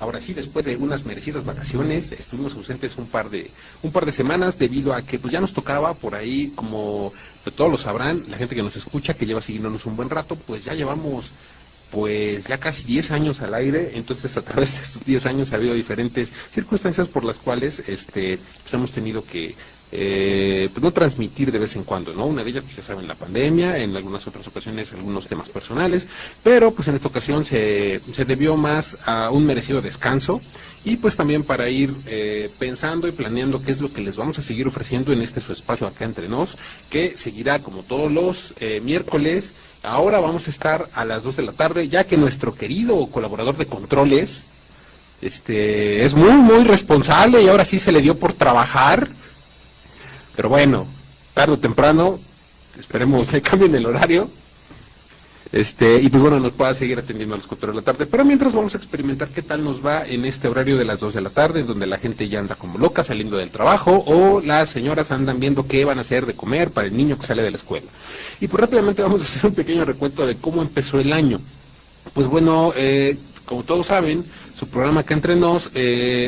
ahora sí, después de unas merecidas vacaciones, estuvimos ausentes un par de semanas debido a que pues ya nos tocaba por ahí, como pues, todos lo sabrán, la gente que nos escucha, que lleva siguiéndonos un buen rato, pues ya llevamos pues ya casi 10 años al aire. Entonces a través de estos 10 años ha habido diferentes circunstancias por las cuales pues hemos tenido que pues no transmitir de vez en cuando, ¿no? Una de ellas, pues ya saben, la pandemia, en algunas otras ocasiones algunos temas personales, pero pues en esta ocasión se debió más a un merecido descanso y pues también para ir pensando y planeando qué es lo que les vamos a seguir ofreciendo en este su espacio acá entre nos, que seguirá como todos los miércoles. Ahora vamos a estar a las 2 de la tarde, ya que nuestro querido colaborador de controles es muy responsable y ahora sí se le dio por trabajar. Pero bueno, tarde o temprano, esperemos le cambien el horario, y pues bueno, nos pueda seguir atendiendo a las 4 de la tarde. Pero mientras vamos a experimentar qué tal nos va en este horario de las 2 de la tarde, en donde la gente ya anda como loca saliendo del trabajo, o las señoras andan viendo qué van a hacer de comer para el niño que sale de la escuela. Y pues rápidamente vamos a hacer un pequeño recuento de cómo empezó el año. Pues bueno, como todos saben, su programa Acá Entre Nos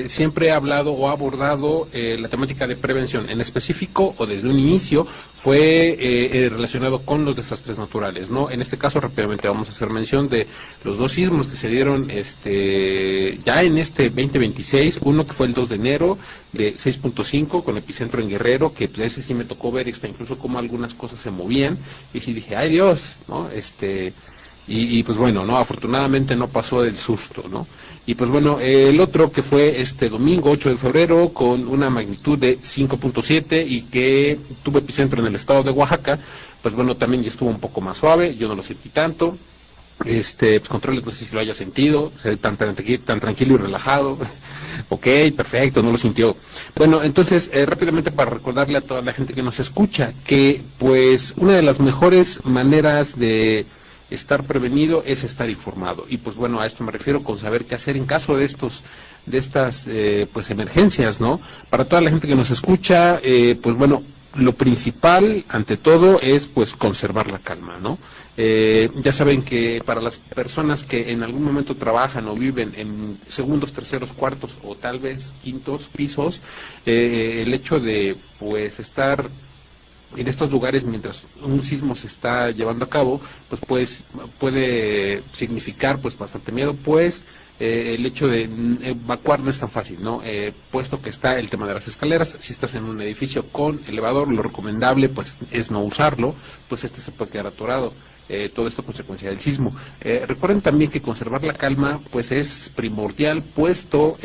siempre ha hablado o ha abordado la temática de prevención. En específico, o desde un inicio, fue relacionado con los desastres naturales, ¿no? En este caso, rápidamente vamos a hacer mención de los 2 sismos que se dieron ya en este 2026. Uno que fue el 2 de enero, de 6.5, con epicentro en Guerrero, que ese sí me tocó ver incluso cómo algunas cosas se movían. Y sí dije, ¡ay Dios!, ¿no? Y pues bueno, no, afortunadamente no pasó del susto, ¿no? Y pues bueno, el otro que fue este domingo 8 de febrero con una magnitud de 5.7 y que tuvo epicentro en el estado de Oaxaca, pues bueno, también ya estuvo un poco más suave, yo no lo sentí tanto. Pues Controles, no sé si lo haya sentido, o sea, tan tranquilo y relajado. Ok, perfecto, no lo sintió. Bueno, entonces, rápidamente para recordarle a toda la gente que nos escucha que pues una de las mejores maneras de estar prevenido es estar informado. Y pues bueno, a esto me refiero con saber qué hacer en caso de estas pues emergencias, ¿no? Para toda la gente que nos escucha, pues bueno, lo principal ante todo es pues conservar la calma, ¿no? Ya saben que para las personas que en algún momento trabajan o viven en segundos, terceros, cuartos o tal vez quintos pisos, el hecho de pues estar en estos lugares mientras un sismo se está llevando a cabo, pues puede significar pues bastante miedo, pues el hecho de evacuar no es tan fácil, ¿no? Puesto que está el tema de las escaleras. Si estás en un edificio con elevador, lo recomendable pues es no usarlo, pues se puede quedar atorado. Todo esto consecuencia del sismo. Recuerden también que conservar la calma pues es primordial, puesto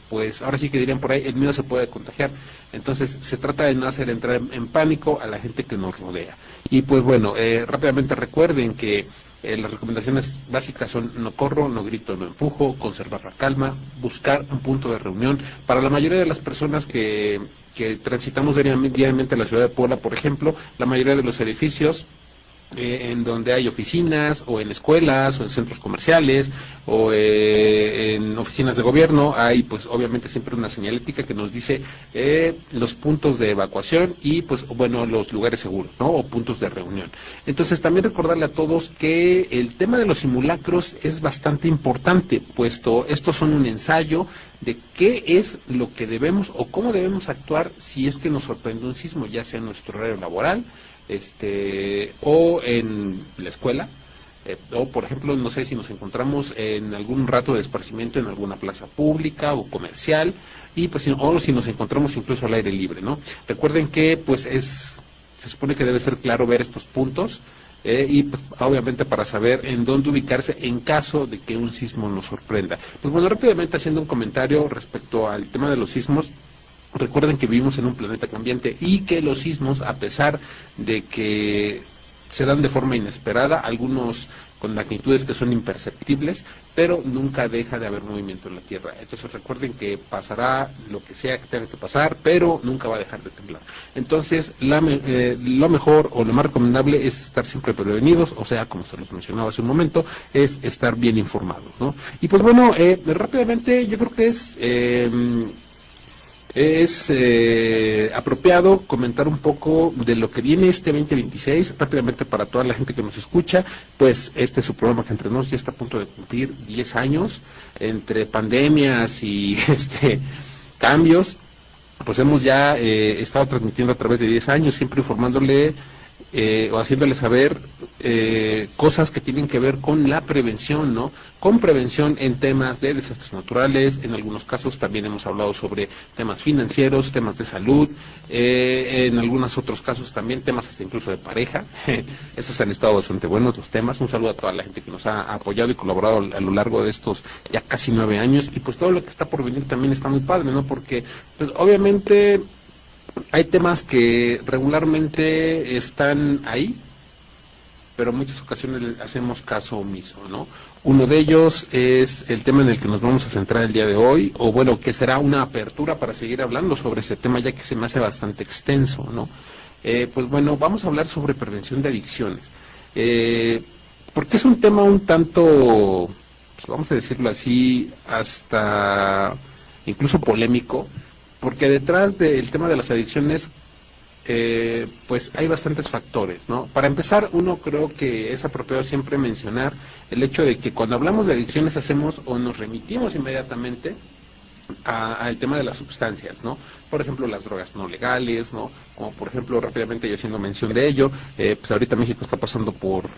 pues ahora sí que dirían por ahí, el miedo se puede contagiar. Entonces se trata de no hacer entrar en pánico a la gente que nos rodea. Y pues bueno, rápidamente recuerden que las recomendaciones básicas son: no corro, no grito, no empujo, conservar la calma, buscar un punto de reunión. Para la mayoría de las personas que transitamos diariamente la ciudad de Puebla, por ejemplo, la mayoría de los edificios en donde hay oficinas, o en escuelas, o en centros comerciales, o en oficinas de gobierno, hay pues obviamente siempre una señalética que nos dice los puntos de evacuación y pues bueno, los lugares seguros, ¿no? O puntos de reunión. Entonces también recordarle a todos que el tema de los simulacros es bastante importante, puesto estos son un ensayo de qué es lo que debemos o cómo debemos actuar si es que nos sorprende un sismo, ya sea en nuestro horario laboral, o en la escuela, o por ejemplo, no sé, si nos encontramos en algún rato de esparcimiento en alguna plaza pública o comercial, y pues o si nos encontramos incluso al aire libre, ¿no? Recuerden que pues se supone que debe ser claro ver estos puntos, y pues, obviamente para saber en dónde ubicarse en caso de que un sismo nos sorprenda. Pues bueno, rápidamente haciendo un comentario respecto al tema de los sismos. Recuerden que vivimos en un planeta cambiante y que los sismos, a pesar de que se dan de forma inesperada, algunos con magnitudes que son imperceptibles, pero nunca deja de haber movimiento en la Tierra. Entonces recuerden que pasará lo que sea que tenga que pasar, pero nunca va a dejar de temblar. Entonces lo mejor o lo más recomendable es estar siempre prevenidos, o sea, como se los mencionaba hace un momento, es estar bien informados, ¿no? Y pues bueno, rápidamente yo creo que es Es apropiado comentar un poco de lo que viene este 2026, rápidamente para toda la gente que nos escucha. Pues este es su programa que entre nos ya está a punto de cumplir 10 años, entre pandemias y cambios. Pues hemos ya estado transmitiendo a través de 10 años, siempre informándole o haciéndole saber cosas que tienen que ver con la prevención, ¿no? Con prevención en temas de desastres naturales, en algunos casos también hemos hablado sobre temas financieros, temas de salud, en algunos otros casos también temas hasta incluso de pareja. Esos han estado bastante buenos los temas. Un saludo a toda la gente que nos ha apoyado y colaborado a lo largo de estos ya casi 9 años, y pues todo lo que está por venir también está muy padre, ¿no? Porque pues obviamente hay temas que regularmente están ahí, pero en muchas ocasiones le hacemos caso omiso, ¿no? Uno de ellos es el tema en el que nos vamos a centrar el día de hoy, o bueno, que será una apertura para seguir hablando sobre ese tema, ya que se me hace bastante extenso, ¿no? Pues bueno, vamos a hablar sobre prevención de adicciones, porque es un tema un tanto, pues vamos a decirlo así, hasta incluso polémico, porque detrás del tema de las adicciones pues hay bastantes factores, ¿no? Para empezar, uno creo que es apropiado siempre mencionar el hecho de que cuando hablamos de adicciones hacemos o nos remitimos inmediatamente al tema de las sustancias, ¿no? Por ejemplo, las drogas no legales, ¿no? Como por ejemplo, rápidamente yo haciendo mención de ello, pues ahorita México está pasando por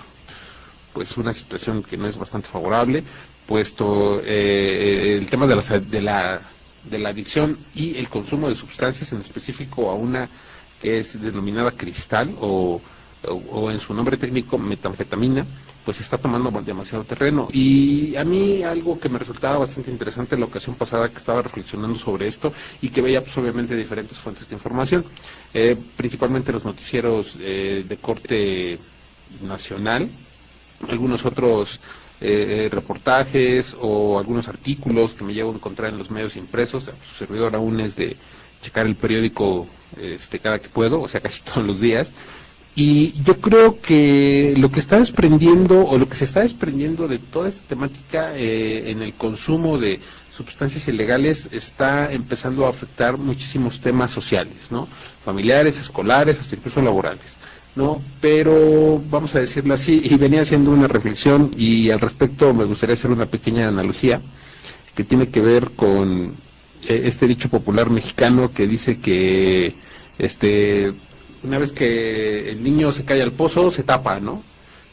pues una situación que no es bastante favorable, puesto el tema de la adicción y el consumo de sustancias, en específico a una que es denominada cristal o en su nombre técnico metanfetamina, pues está tomando demasiado terreno. Y a mí algo que me resultaba bastante interesante la ocasión pasada que estaba reflexionando sobre esto y que veía pues obviamente diferentes fuentes de información, principalmente los noticieros de corte nacional, algunos otros reportajes o algunos artículos que me llevo a encontrar en los medios impresos. Su servidor aún es de checar el periódico cada que puedo, o sea, casi todos los días. Y yo creo que lo que está desprendiendo, o lo que se está desprendiendo de toda esta temática en el consumo de sustancias ilegales, está empezando a afectar muchísimos temas sociales, ¿no? Familiares, escolares, hasta incluso laborales, ¿no? Pero vamos a decirlo así, y venía haciendo una reflexión, y al respecto me gustaría hacer una pequeña analogía que tiene que ver con este dicho popular mexicano que dice que una vez que el niño se cae al pozo, se tapa, ¿no?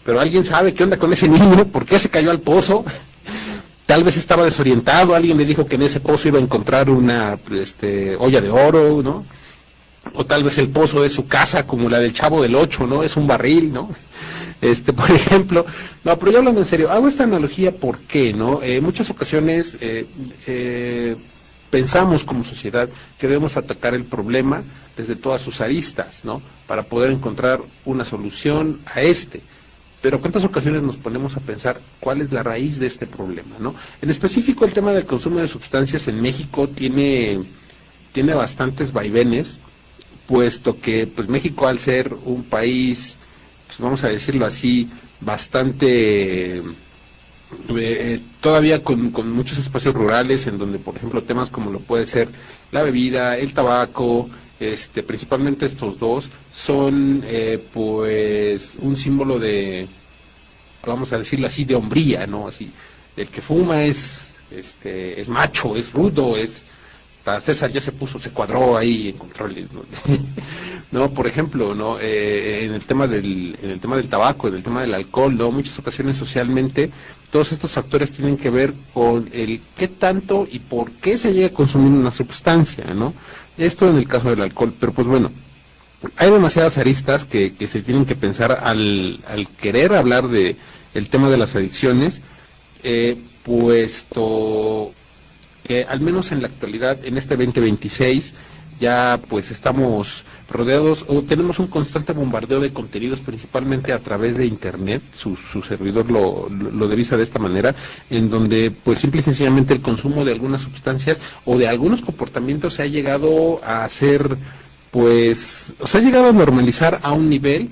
Pero alguien sabe qué onda con ese niño, por qué se cayó al pozo. Tal vez estaba desorientado, alguien le dijo que en ese pozo iba a encontrar una olla de oro, ¿no? O tal vez el pozo es su casa, como la del Chavo del Ocho, ¿no? Es un barril, ¿no? Por ejemplo, no, pero yo hablando en serio, hago esta analogía, ¿por qué, no? En muchas ocasiones pensamos como sociedad que debemos atacar el problema desde todas sus aristas, ¿no? Para poder encontrar una solución a Pero ¿cuántas ocasiones nos ponemos a pensar cuál es la raíz de este problema, ¿no? En específico, el tema del consumo de sustancias en México tiene bastantes vaivenes, puesto que pues México, al ser un país, pues vamos a decirlo así, bastante todavía con muchos espacios rurales, en donde por ejemplo temas como lo puede ser la bebida, el tabaco, principalmente estos dos son pues un símbolo de, vamos a decirlo así, de hombría, ¿no? Así, el que fuma es macho, es rudo, hasta César ya se cuadró ahí en controles, ¿no? No, por ejemplo, ¿no? En el tema del tabaco, en el tema del alcohol, ¿no? Muchas ocasiones socialmente todos estos factores tienen que ver con el qué tanto y por qué se llega a consumir una sustancia, ¿no? Esto en el caso del alcohol, pero pues bueno, hay demasiadas aristas que se tienen que pensar al querer hablar de el tema de las adicciones, puesto que al menos en la actualidad, en este 2026, ya pues estamos rodeados o tenemos un constante bombardeo de contenidos, principalmente a través de internet. Su servidor lo devisa de esta manera, en donde pues simple y sencillamente el consumo de algunas sustancias o de algunos comportamientos se ha llegado a hacer, pues, o se ha llegado a normalizar a un nivel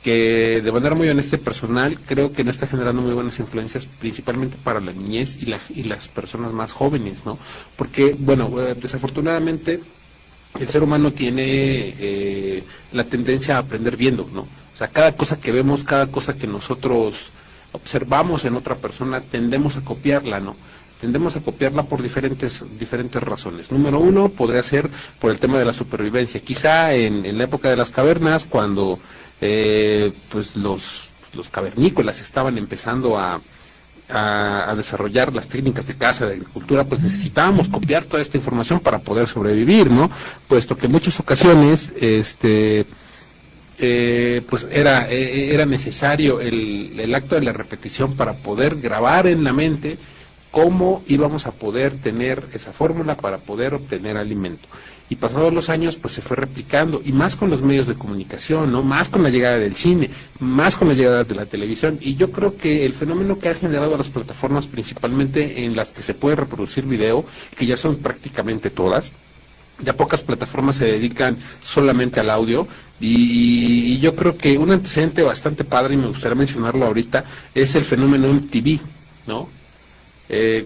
que, de manera muy honesta y personal, creo que no está generando muy buenas influencias, principalmente para la niñez y las personas más jóvenes, ¿no? Porque, bueno, desafortunadamente el ser humano tiene la tendencia a aprender viendo, ¿no? O sea, cada cosa que vemos, cada cosa que nosotros observamos en otra persona, tendemos a copiarla, ¿no? Tendemos a copiarla por diferentes razones. Número uno, podría ser por el tema de la supervivencia. Quizá en la época de las cavernas, cuando pues los cavernícolas estaban empezando a desarrollar las técnicas de caza, de agricultura, pues necesitábamos copiar toda esta información para poder sobrevivir, ¿no? Puesto que en muchas ocasiones, pues era necesario el acto de la repetición para poder grabar en la mente cómo íbamos a poder tener esa fórmula para poder obtener alimento. Y pasados los años, pues se fue replicando, y más con los medios de comunicación, ¿no? Más con la llegada del cine, más con la llegada de la televisión, y yo creo que el fenómeno que ha generado las plataformas, principalmente en las que se puede reproducir video, que ya son prácticamente todas, ya pocas plataformas se dedican solamente al audio, y yo creo que un antecedente bastante padre, y me gustaría mencionarlo ahorita, es el fenómeno MTV, ¿no?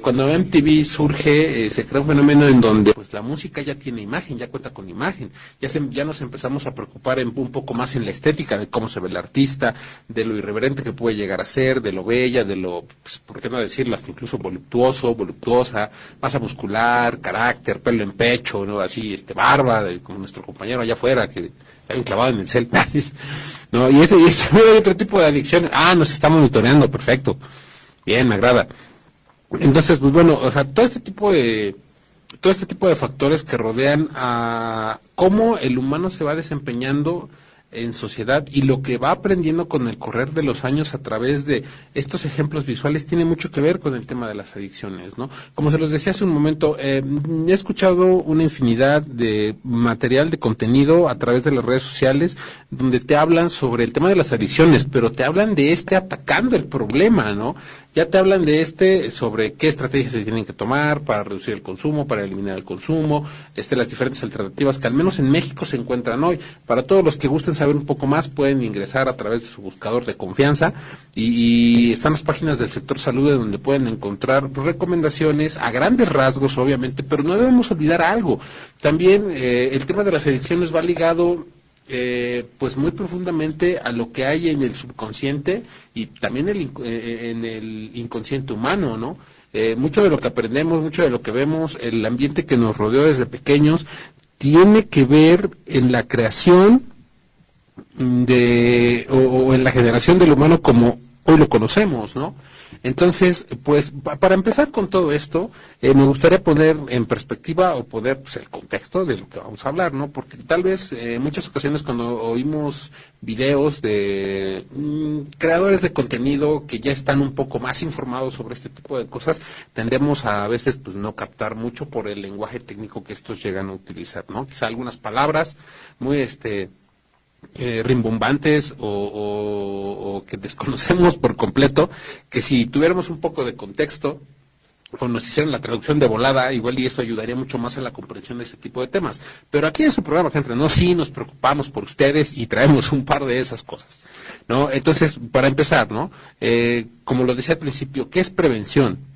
Cuando MTV surge, se crea un fenómeno en donde pues la música ya tiene imagen, ya cuenta con imagen, ya nos empezamos a preocupar un poco más en la estética de cómo se ve el artista, de lo irreverente que puede llegar a ser, de lo bella, de lo, pues, por qué no decirlo, hasta incluso voluptuoso, voluptuosa, masa muscular, carácter, pelo en pecho, ¿no? Así, barba, como nuestro compañero allá afuera, que está bien clavado en el cel, ¿no? Y hay otro tipo de adicciones. Nos está monitoreando, perfecto, bien, me agrada. Entonces, pues bueno, o sea, todo este tipo de factores que rodean a cómo el humano se va desempeñando en sociedad y lo que va aprendiendo con el correr de los años a través de estos ejemplos visuales tiene mucho que ver con el tema de las adicciones, ¿no? Como se los decía hace un momento, he escuchado una infinidad de material, de contenido a través de las redes sociales donde te hablan sobre el tema de las adicciones, pero te hablan de atacando el problema, ¿no? Ya te hablan de sobre qué estrategias se tienen que tomar para reducir el consumo, para eliminar el consumo, las diferentes alternativas que al menos en México se encuentran hoy. Para todos los que gusten saber un poco más, pueden ingresar a través de su buscador de confianza y están las páginas del sector salud donde pueden encontrar recomendaciones a grandes rasgos, obviamente, pero no debemos olvidar algo. También el tema de las adicciones va ligado pues muy profundamente a lo que hay en el subconsciente y también en el inconsciente humano, ¿no? Mucho de lo que aprendemos, mucho de lo que vemos, el ambiente que nos rodeó desde pequeños, tiene que ver en la creación o en la generación del humano como hoy lo conocemos, ¿no? Entonces, pues, para empezar con todo esto, me gustaría poner en perspectiva o poner pues, el contexto de lo que vamos a hablar, ¿no? Porque tal vez en muchas ocasiones cuando oímos videos de creadores de contenido que ya están un poco más informados sobre este tipo de cosas, tendemos a veces pues no captar mucho por el lenguaje técnico que estos llegan a utilizar, ¿no? Quizá algunas palabras muy rimbombantes o que desconocemos por completo, que si tuviéramos un poco de contexto o nos hicieran la traducción de volada, igual y esto ayudaría mucho más en la comprensión de este tipo de temas. Pero aquí en su programa, gente, no, sí nos preocupamos por ustedes y traemos un par de esas cosas, ¿no? Entonces, para empezar, ¿no? Como lo decía al principio, ¿qué es prevención?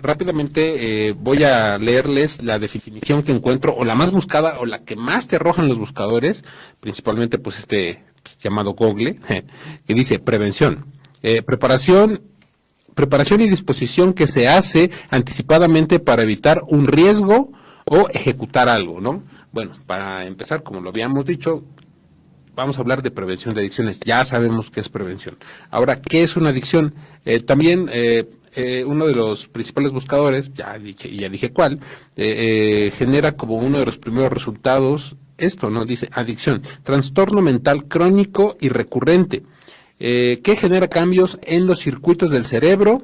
Rápidamente voy a leerles la definición que encuentro, o la más buscada, o la que más te arrojan los buscadores, principalmente pues pues, llamado Google, que dice prevención, preparación y disposición que se hace anticipadamente para evitar un riesgo o ejecutar algo, ¿no? Bueno, para empezar, como lo habíamos dicho, vamos a hablar de prevención de adicciones. Ya sabemos qué es prevención. Ahora, ¿qué es una adicción? También uno de los principales buscadores, ya dije cuál, genera como uno de los primeros resultados esto, ¿no? Dice adicción, trastorno mental crónico y recurrente, que genera cambios en los circuitos del cerebro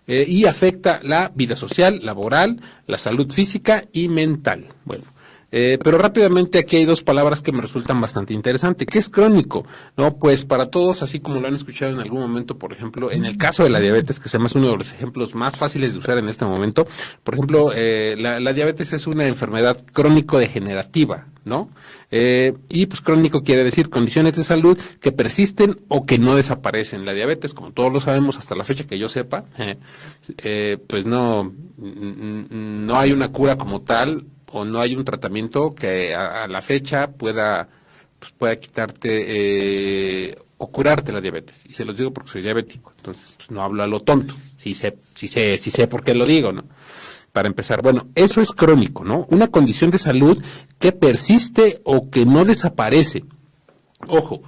y afecta la vida social, laboral, la salud física y mental. Bueno. Pero rápidamente aquí hay dos palabras que me resultan bastante interesantes. ¿Qué es crónico? No, pues para todos, así como lo han escuchado en algún momento, por ejemplo, en el caso de la diabetes, que se me hace uno de los ejemplos más fáciles de usar en este momento, por ejemplo, la diabetes es una enfermedad crónico-degenerativa, ¿no? Y pues crónico quiere decir condiciones de salud que persisten o que no desaparecen. La diabetes, como todos lo sabemos hasta la fecha que yo sepa, pues no hay una cura como tal, o no hay un tratamiento que a la fecha pueda quitarte o curarte la diabetes. Y se los digo porque soy diabético, entonces pues, no hablo a lo tonto. Sí sé por qué lo digo, ¿no? Para empezar, bueno, eso es crónico, ¿no? Una condición de salud que persiste o que no desaparece. Ojo,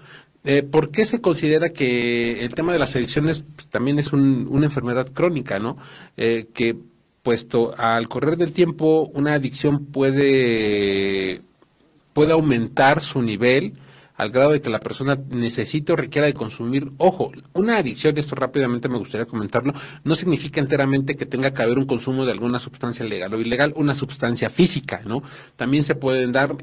¿por qué se considera que el tema de las adicciones pues, también es una enfermedad crónica, ¿no? Que puesto al correr del tiempo, una adicción puede aumentar su nivel al grado de que la persona necesite o requiera de consumir. Ojo, una adicción, esto rápidamente me gustaría comentarlo, no significa enteramente que tenga que haber un consumo de alguna sustancia legal o ilegal, una sustancia física, ¿no? También se pueden dar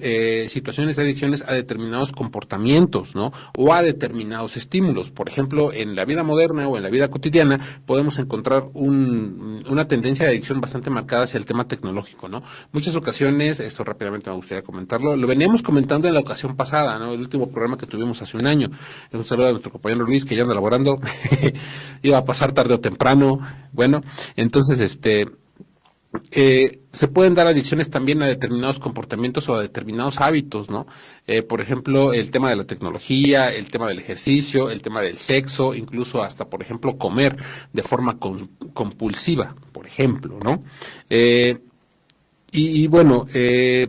situaciones de adicciones a determinados comportamientos, ¿no? O a determinados estímulos. Por ejemplo, en la vida moderna o en la vida cotidiana podemos encontrar una tendencia de adicción bastante marcada hacia el tema tecnológico, ¿no? Muchas ocasiones, esto rápidamente me gustaría comentarlo, lo veníamos comentando en la ocasión pasada, ¿no? El último programa que tuvimos hace un año. Un saludo a nuestro compañero Luis, que ya anda laborando. Iba a pasar tarde o temprano. Bueno, entonces, se pueden dar adicciones también a determinados comportamientos o a determinados hábitos, ¿no? Por ejemplo, el tema de la tecnología, el tema del ejercicio, el tema del sexo, incluso hasta, por ejemplo, comer de forma compulsiva, por ejemplo, ¿no? Y bueno,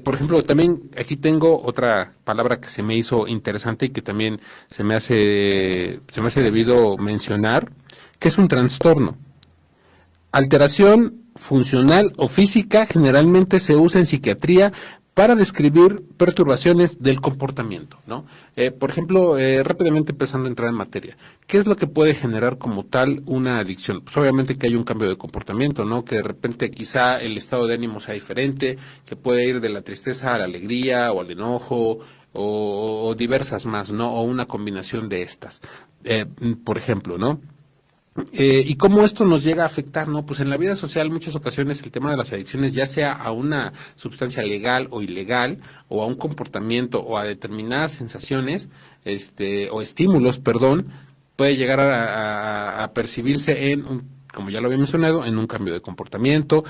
por ejemplo, también aquí tengo otra palabra que se me hizo interesante y que también se me hace debido mencionar, que es un trastorno. Alteración funcional o física generalmente se usa en psiquiatría para describir perturbaciones del comportamiento, ¿no? Por ejemplo, rápidamente empezando a entrar en materia, ¿qué es lo que puede generar como tal una adicción? Pues obviamente que hay un cambio de comportamiento, ¿no? Que de repente quizá el estado de ánimo sea diferente, que puede ir de la tristeza a la alegría o al enojo o diversas más, ¿no? O una combinación de estas, por ejemplo, ¿no? ¿Y cómo esto nos llega a afectar, no? Pues en la vida social muchas ocasiones el tema de las adicciones, ya sea a una sustancia legal o ilegal, o a un comportamiento, o a determinadas sensaciones, o estímulos, perdón, puede llegar a percibirse como ya lo había mencionado, en un cambio de comportamiento,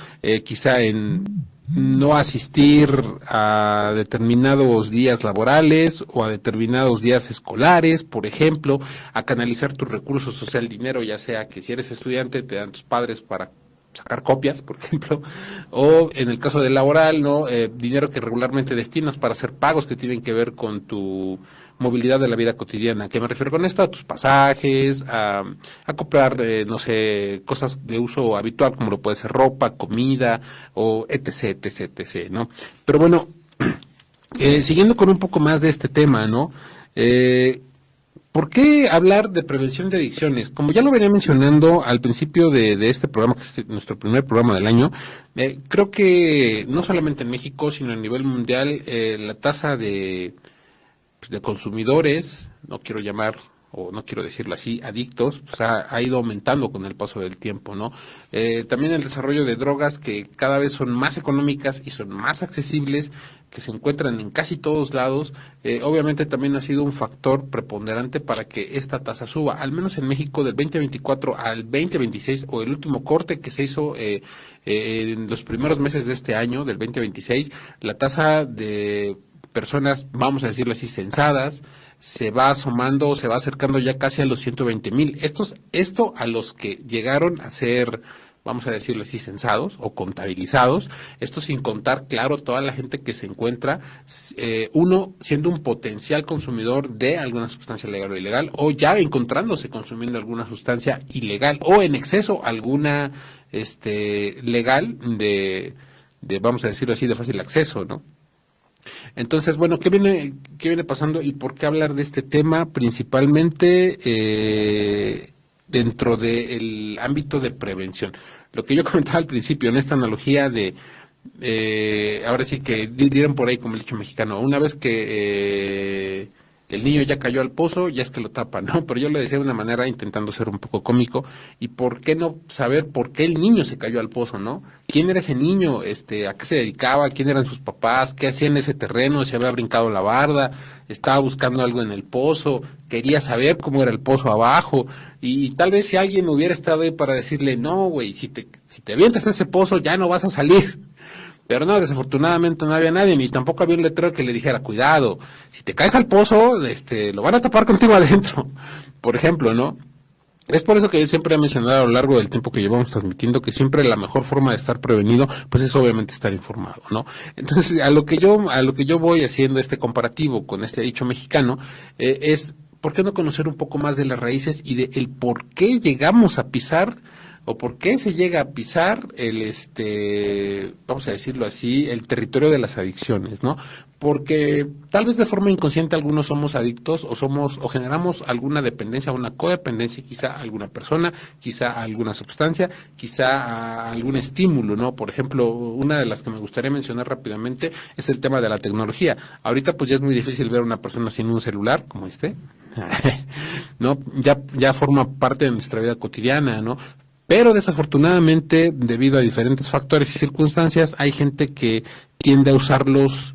quizá en no asistir a determinados días laborales o a determinados días escolares, por ejemplo, a canalizar tus recursos, o sea, el dinero, ya sea que si eres estudiante te dan tus padres para sacar copias, por ejemplo, o en el caso del laboral, ¿no? Dinero que regularmente destinas para hacer pagos que tienen que ver con tu movilidad de la vida cotidiana. ¿A qué me refiero con esto? A tus pasajes, a comprar, no sé, cosas de uso habitual, como lo puede ser ropa, comida, o etc, etc, etc, ¿no? Pero bueno, siguiendo con un poco más de este tema, ¿no? ¿Por qué hablar de prevención de adicciones? Como ya lo venía mencionando al principio de este programa, que es nuestro primer programa del año, creo que no solamente en México, sino a nivel mundial, la tasa de consumidores, no quiero llamar o no quiero decirlo así, adictos, pues ha ido aumentando con el paso del tiempo, ¿no? También el desarrollo de drogas que cada vez son más económicas y son más accesibles, que se encuentran en casi todos lados, obviamente también ha sido un factor preponderante para que esta tasa suba, al menos en México del 2024 al 2026, o el último corte que se hizo en los primeros meses de este año, del 2026, la tasa de personas, vamos a decirlo así, censadas, se va asomando, se va acercando ya casi a los 120,000. Esto a los que llegaron a ser, vamos a decirlo así, censados o contabilizados, esto sin contar, claro, toda la gente que se encuentra, uno siendo un potencial consumidor de alguna sustancia legal o ilegal, o ya encontrándose consumiendo alguna sustancia ilegal, o en exceso alguna legal vamos a decirlo así, de fácil acceso, ¿no? Entonces, bueno, ¿qué viene pasando y por qué hablar de este tema? Principalmente dentro del ámbito de prevención. Lo que yo comentaba al principio, en esta analogía ahora sí que dirán por ahí como el dicho mexicano, una vez que el niño ya cayó al pozo, ya es que lo tapan, ¿no? Pero yo lo decía de una manera intentando ser un poco cómico, y por qué no saber por qué el niño se cayó al pozo, ¿no? ¿Quién era ese niño? ¿A qué se dedicaba? ¿Quién eran sus papás? ¿Qué hacía en ese terreno? ¿Se había brincado la barda? ¿Estaba buscando algo en el pozo? ¿Quería saber cómo era el pozo abajo? Y tal vez si alguien hubiera estado ahí para decirle, no, güey, si te avientas a ese pozo ya no vas a salir. Pero no, desafortunadamente no había nadie, ni tampoco había un letrero que le dijera, cuidado, si te caes al pozo, lo van a tapar contigo adentro, por ejemplo, ¿no? Es por eso que yo siempre he mencionado a lo largo del tiempo que llevamos transmitiendo que siempre la mejor forma de estar prevenido, pues es obviamente estar informado, ¿no? Entonces, a lo que yo voy haciendo este comparativo con este dicho mexicano, es, ¿por qué no conocer un poco más de las raíces y de el por qué llegamos a pisar o por qué se llega a pisar vamos a decirlo así, el territorio de las adicciones, ¿no? Porque tal vez de forma inconsciente algunos somos adictos o generamos alguna dependencia, una codependencia, quizá a alguna persona, quizá a alguna sustancia, quizá a algún estímulo, ¿no? Por ejemplo, una de las que me gustaría mencionar rápidamente es el tema de la tecnología. Ahorita pues ya es muy difícil ver a una persona sin un celular como ¿no? Ya forma parte de nuestra vida cotidiana, ¿no? Pero desafortunadamente, debido a diferentes factores y circunstancias, hay gente que tiende a usarlos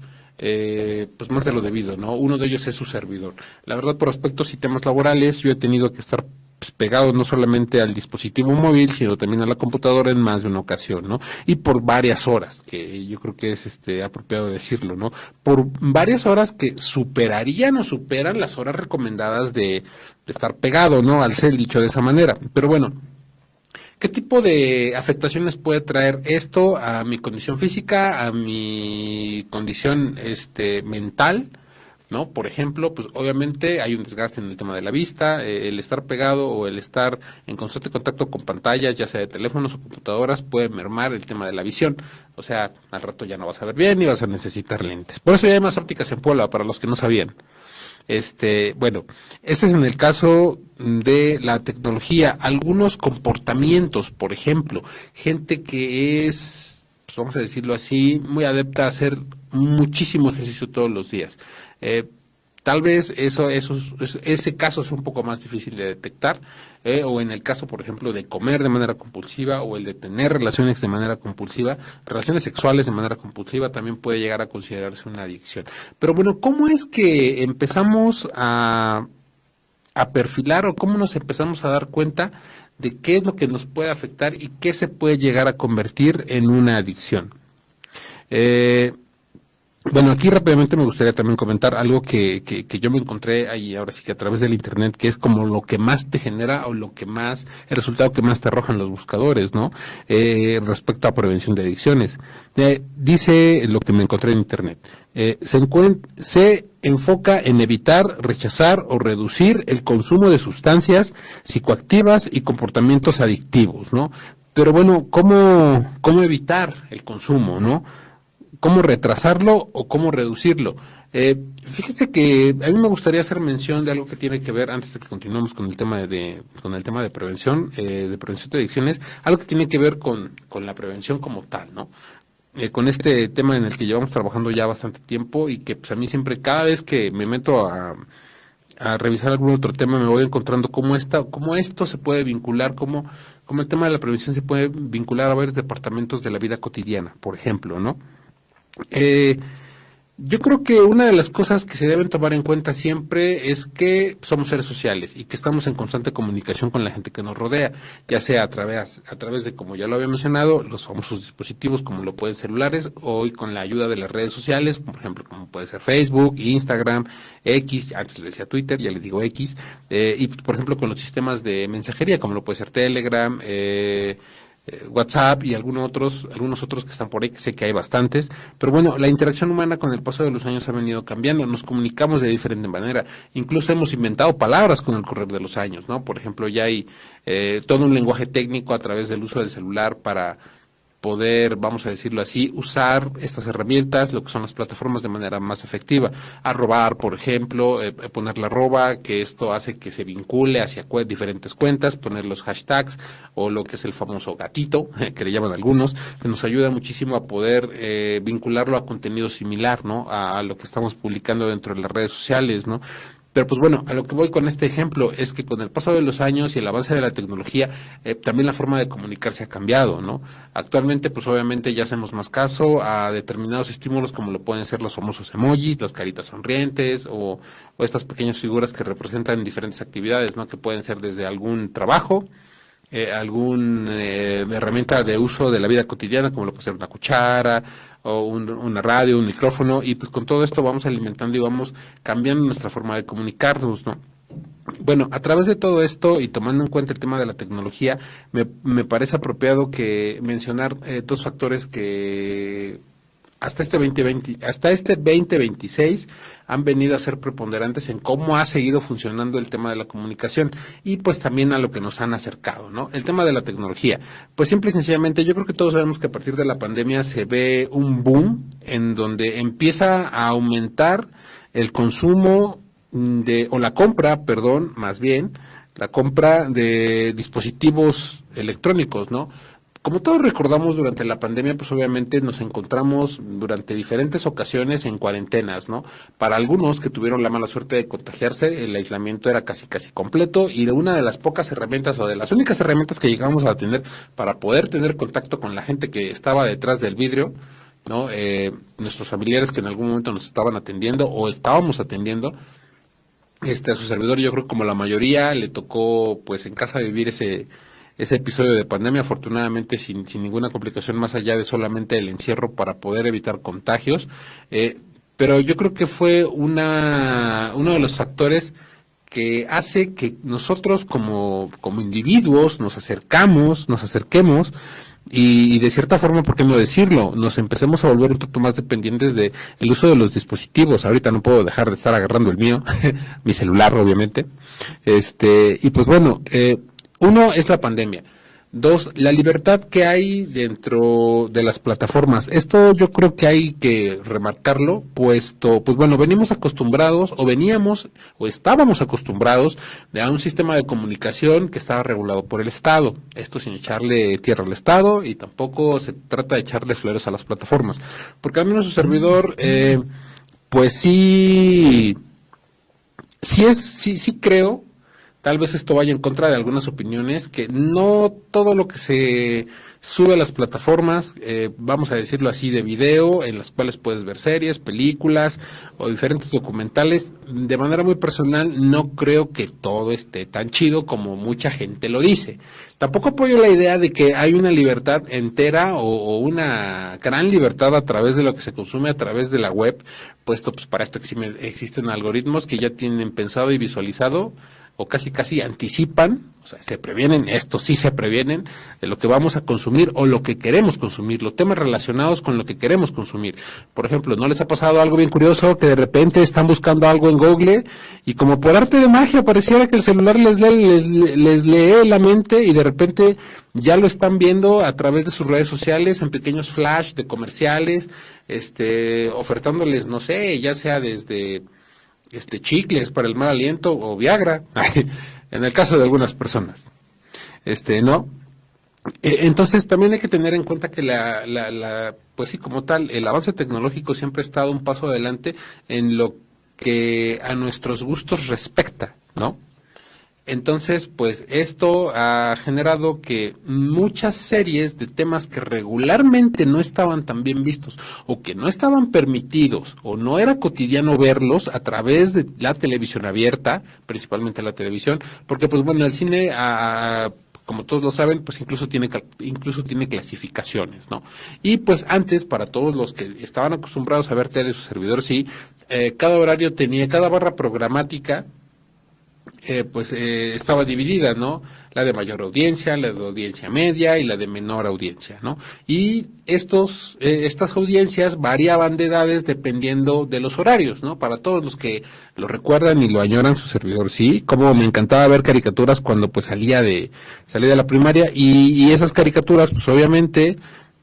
pues más de lo debido, ¿no? Uno de ellos es su servidor. La verdad, por aspectos y temas laborales, yo he tenido que estar pues, pegado no solamente al dispositivo móvil, sino también a la computadora en más de una ocasión, ¿no? Y por varias horas, que yo creo que es apropiado decirlo, ¿no? Por varias horas que superarían o superan las horas recomendadas de estar pegado, ¿no? Al ser dicho de esa manera. Pero bueno, ¿qué tipo de afectaciones puede traer esto a mi condición física, a mi condición mental? ¿No? Por ejemplo, pues obviamente hay un desgaste en el tema de la vista, el estar pegado o el estar en constante contacto con pantallas, ya sea de teléfonos o computadoras, puede mermar el tema de la visión. O sea, al rato ya no vas a ver bien y vas a necesitar lentes. Por eso ya hay más ópticas en Puebla, para los que no sabían. Bueno, este es en el caso de la tecnología. Algunos comportamientos, por ejemplo, gente que es, pues vamos a decirlo así, muy adepta a hacer muchísimo ejercicio todos los días. Tal vez ese caso es un poco más difícil de detectar, o en el caso, por ejemplo, de comer de manera compulsiva o el de tener relaciones de manera compulsiva, relaciones sexuales de manera compulsiva también puede llegar a considerarse una adicción. Pero bueno, ¿cómo es que empezamos a perfilar o cómo nos empezamos a dar cuenta de qué es lo que nos puede afectar y qué se puede llegar a convertir en una adicción? Bueno, aquí rápidamente me gustaría también comentar algo que yo me encontré ahí ahora sí que a través del internet, que es como lo que más te genera o el resultado que más te arrojan los buscadores, ¿no? Respecto a prevención de adicciones. Dice lo que me encontré en internet. Se enfoca en evitar, rechazar o reducir el consumo de sustancias psicoactivas y comportamientos adictivos, ¿no? Pero bueno, ¿cómo evitar el consumo, ¿no? ¿Cómo retrasarlo o cómo reducirlo? Fíjese que a mí me gustaría hacer mención de algo que tiene que ver, antes de que continuemos con el tema de prevención, de prevención de adicciones, algo que tiene que ver con la prevención como tal, ¿no? Con este tema en el que llevamos trabajando ya bastante tiempo y que pues a mí siempre, cada vez que me meto a revisar algún otro tema, me voy encontrando cómo esto se puede vincular, cómo el tema de la prevención se puede vincular a varios departamentos de la vida cotidiana, por ejemplo, ¿no? Yo creo que una de las cosas que se deben tomar en cuenta siempre es que somos seres sociales y que estamos en constante comunicación con la gente que nos rodea, ya sea a través de, como ya lo había mencionado, los famosos dispositivos como lo pueden celulares, o hoy con la ayuda de las redes sociales, por ejemplo, como puede ser Facebook, Instagram, X, antes le decía Twitter, ya le digo X, y por ejemplo con los sistemas de mensajería, como lo puede ser Telegram, WhatsApp y algunos otros que están por ahí, que sé que hay bastantes, pero bueno, la interacción humana con el paso de los años ha venido cambiando, nos comunicamos de diferente manera, incluso hemos inventado palabras con el correr de los años, ¿no? Por ejemplo, ya hay todo un lenguaje técnico a través del uso del celular para poder, vamos a decirlo así, usar estas herramientas, lo que son las plataformas de manera más efectiva. Arrobar, por ejemplo, poner la arroba, que esto hace que se vincule hacia diferentes cuentas, poner los hashtags o lo que es el famoso gatito, que le llaman algunos, que nos ayuda muchísimo a poder vincularlo a contenido similar, ¿no? A lo que estamos publicando dentro de las redes sociales, ¿no? Pero pues bueno, a lo que voy con este ejemplo es que con el paso de los años y el avance de la tecnología, también la forma de comunicarse ha cambiado, ¿no? Actualmente, pues obviamente ya hacemos más caso a determinados estímulos como lo pueden ser los famosos emojis, las caritas sonrientes o estas pequeñas figuras que representan diferentes actividades, ¿no? Que pueden ser desde algún trabajo, algún herramienta de uso de la vida cotidiana, como lo puede ser una cuchara o una radio, un micrófono, y pues con todo esto vamos alimentando y vamos cambiando nuestra forma de comunicarnos, ¿no? Bueno, a través de todo esto y tomando en cuenta el tema de la tecnología, me parece apropiado que mencionar dos factores que hasta este 2026 han venido a ser preponderantes en cómo ha seguido funcionando el tema de la comunicación y pues también a lo que nos han acercado, ¿no? El tema de la tecnología. Pues simple y sencillamente, yo creo que todos sabemos que a partir de la pandemia se ve un boom en donde empieza a aumentar el consumo o la compra, perdón, más bien, la compra de dispositivos electrónicos, ¿no? Como todos recordamos, durante la pandemia, pues obviamente nos encontramos durante diferentes ocasiones en cuarentenas, ¿no? Para algunos que tuvieron la mala suerte de contagiarse, el aislamiento era casi completo y una de las pocas herramientas o de las únicas herramientas que llegamos a tener para poder tener contacto con la gente que estaba detrás del vidrio, ¿no? Nuestros familiares que en algún momento nos estaban atendiendo o estábamos atendiendo, a su servidor, yo creo que como la mayoría le tocó pues en casa vivir ese episodio de pandemia, afortunadamente sin ninguna complicación más allá de solamente el encierro para poder evitar contagios, pero yo creo que fue uno de los factores que hace que nosotros como individuos nos acerquemos y de cierta forma, ¿por qué no decirlo? Nos empecemos a volver un poco más dependientes de el uso de los dispositivos. Ahorita no puedo dejar de estar agarrando el mío, mi celular, obviamente. Y pues bueno, uno es la pandemia. Dos, la libertad que hay dentro de las plataformas. Esto yo creo que hay que remarcarlo, puesto, pues bueno, veníamos acostumbrados, o estábamos acostumbrados a un sistema de comunicación que estaba regulado por el Estado. Esto sin echarle tierra al Estado y tampoco se trata de echarle flores a las plataformas. Porque al menos su servidor, pues sí creo. Tal vez esto vaya en contra de algunas opiniones, que no todo lo que se sube a las plataformas, vamos a decirlo así, de video, en las cuales puedes ver series, películas o diferentes documentales, de manera muy personal no creo que todo esté tan chido como mucha gente lo dice. Tampoco apoyo la idea de que hay una libertad entera o una gran libertad a través de lo que se consume a través de la web, puesto pues para esto existen algoritmos que ya tienen pensado y visualizado o casi anticipan, o sea, se previenen, esto sí se previenen, de lo que vamos a consumir o lo que queremos consumir, los temas relacionados con lo que queremos consumir. Por ejemplo, ¿no les ha pasado algo bien curioso que de repente están buscando algo en Google y como por arte de magia pareciera que el celular les lee la mente y de repente ya lo están viendo a través de sus redes sociales en pequeños flash de comerciales, ofertándoles, no sé, ya sea desde chicles para el mal aliento o Viagra, en el caso de algunas personas, ¿no? Entonces también hay que tener en cuenta que pues sí, como tal, el avance tecnológico siempre ha estado un paso adelante en lo que a nuestros gustos respecta, ¿no? Entonces, pues esto ha generado que muchas series de temas que regularmente no estaban tan bien vistos o que no estaban permitidos o no era cotidiano verlos a través de la televisión abierta, principalmente la televisión, porque pues bueno, el cine como todos lo saben, pues incluso tiene clasificaciones, ¿no? Y pues antes, para todos los que estaban acostumbrados a ver tele, sus servidores, sí, cada barra programática estaba dividida, ¿no? La de mayor audiencia, la de audiencia media y la de menor audiencia, ¿no? Y estas audiencias variaban de edades dependiendo de los horarios, ¿no? Para todos los que lo recuerdan y lo añoran, su servidor, sí, como me encantaba ver caricaturas cuando pues salía de la primaria y esas caricaturas pues obviamente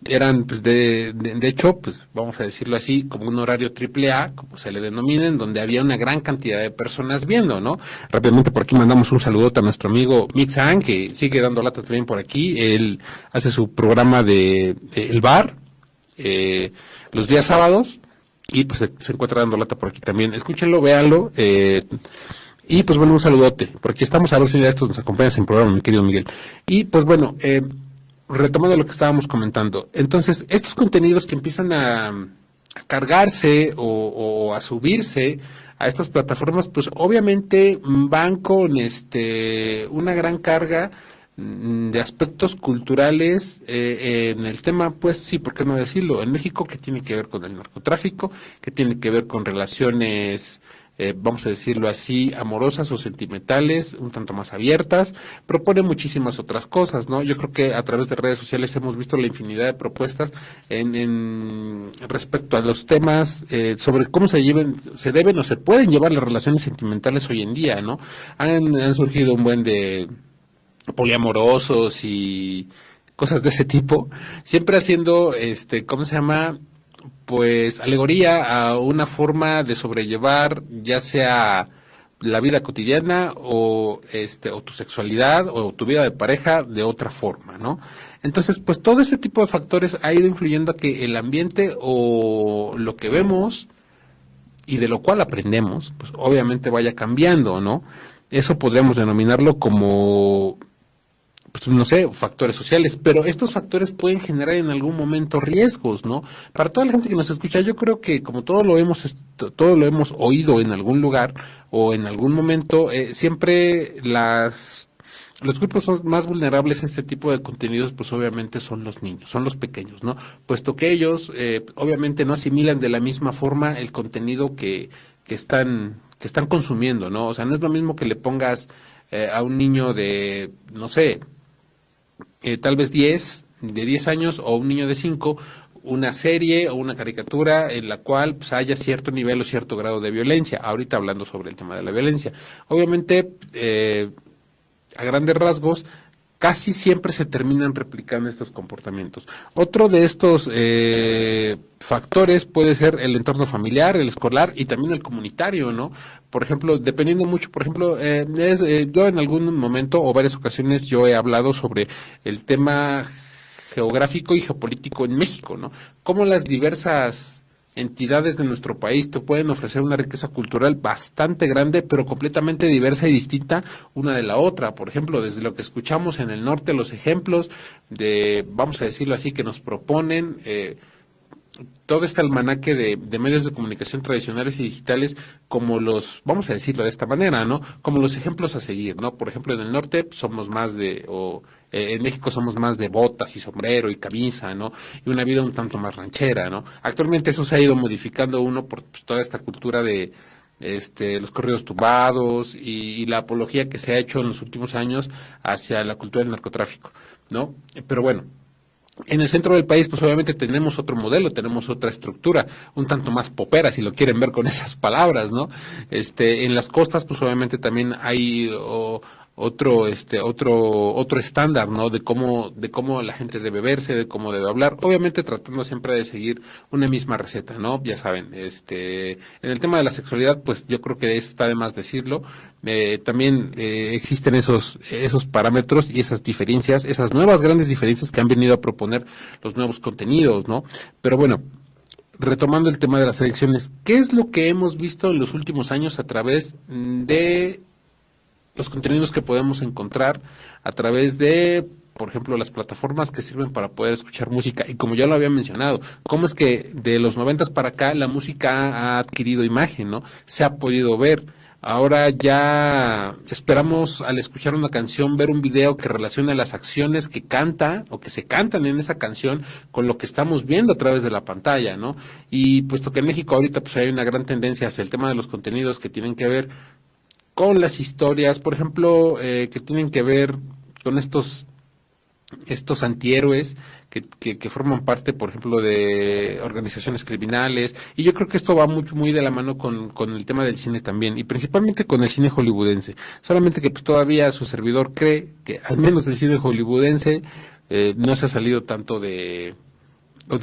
eran pues, de hecho, pues vamos a decirlo así, como un horario triple A, como se le denomina, en donde había una gran cantidad de personas viendo, ¿no? Rápidamente por aquí mandamos un saludote a nuestro amigo Mixan, que sigue dando lata también por aquí. Él hace su programa de El Bar los días sábados y pues se encuentra dando lata por aquí también. Escúchenlo, véanlo. Y pues bueno, un saludote, porque estamos a ver si de estos nos acompañas en programa, mi querido Miguel. Y pues bueno, retomando lo que estábamos comentando, entonces estos contenidos que empiezan a cargarse o a subirse a estas plataformas, pues obviamente van con una gran carga de aspectos culturales en el tema, pues sí, ¿por qué no decirlo? En México, que tiene que ver con el narcotráfico, que tiene que ver con relaciones, vamos a decirlo así, amorosas o sentimentales, un tanto más abiertas, propone muchísimas otras cosas, ¿no? Yo creo que a través de redes sociales hemos visto la infinidad de propuestas en respecto a los temas sobre cómo se deben o se pueden llevar las relaciones sentimentales hoy en día, ¿no? Han surgido un buen de poliamorosos y cosas de ese tipo, siempre haciendo, ¿cómo se llama? Pues alegoría a una forma de sobrellevar, ya sea la vida cotidiana o tu sexualidad o tu vida de pareja de otra forma, ¿no? Entonces, pues todo este tipo de factores ha ido influyendo a que el ambiente o lo que vemos y de lo cual aprendemos, pues obviamente vaya cambiando, ¿no? Eso podríamos denominarlo como, pues, no sé, factores sociales, pero estos factores pueden generar en algún momento riesgos, ¿no? Para toda la gente que nos escucha, yo creo que como todo lo hemos oído en algún lugar o en algún momento, siempre los grupos más vulnerables a este tipo de contenidos, pues obviamente son los niños, son los pequeños, ¿no? Puesto que ellos, obviamente no asimilan de la misma forma el contenido que están consumiendo, ¿no? O sea, no es lo mismo que le pongas a un niño de, no sé, tal vez de 10 años o un niño de 5 una serie o una caricatura en la cual pues, haya cierto nivel o cierto grado de violencia. Ahorita hablando sobre el tema de la violencia. Obviamente, a grandes rasgos, casi siempre se terminan replicando estos comportamientos. Otro de estos factores puede ser el entorno familiar, el escolar y también el comunitario, ¿no? Por ejemplo, dependiendo mucho, por ejemplo, yo en algún momento o varias ocasiones yo he hablado sobre el tema geográfico y geopolítico en México, ¿no? Cómo las diversas entidades de nuestro país te pueden ofrecer una riqueza cultural bastante grande, pero completamente diversa y distinta una de la otra. Por ejemplo, desde lo que escuchamos en el norte, los ejemplos vamos a decirlo así, que nos proponen todo este almanaque de medios de comunicación tradicionales y digitales, como vamos a decirlo de esta manera, ¿no? Como los ejemplos a seguir, ¿no? Por ejemplo, en el norte somos más en México somos más de botas y sombrero y camisa, ¿no? Y una vida un tanto más ranchera, ¿no? Actualmente eso se ha ido modificando uno por pues, toda esta cultura de los corridos tumbados y la apología que se ha hecho en los últimos años hacia la cultura del narcotráfico, ¿no? Pero bueno, en el centro del país, pues obviamente tenemos otro modelo, tenemos otra estructura, un tanto más popera, si lo quieren ver con esas palabras, ¿no? En las costas, pues obviamente también hay otro estándar, ¿no? De cómo la gente debe verse, de cómo debe hablar, obviamente tratando siempre de seguir una misma receta, ¿no? Ya saben, en el tema de la sexualidad, pues yo creo que está de más decirlo, también existen esos parámetros y esas diferencias, esas nuevas grandes diferencias que han venido a proponer los nuevos contenidos, ¿no? Pero bueno, retomando el tema de las elecciones, ¿qué es lo que hemos visto en los últimos años a través de los contenidos que podemos encontrar a través de, por ejemplo, las plataformas que sirven para poder escuchar música? Y como ya lo había mencionado, cómo es que de los 90 para acá la música ha adquirido imagen, ¿no? Se ha podido ver. Ahora ya esperamos al escuchar una canción ver un video que relacione las acciones que canta o que se cantan en esa canción con lo que estamos viendo a través de la pantalla, ¿no? Y puesto que en México ahorita pues hay una gran tendencia hacia el tema de los contenidos que tienen que ver con las historias, por ejemplo, que tienen que ver con estos antihéroes que forman parte, por ejemplo, de organizaciones criminales, y yo creo que esto va muy de la mano con el tema del cine también, y principalmente con el cine hollywoodense, solamente que pues todavía su servidor cree que al menos el cine hollywoodense no se ha salido tanto de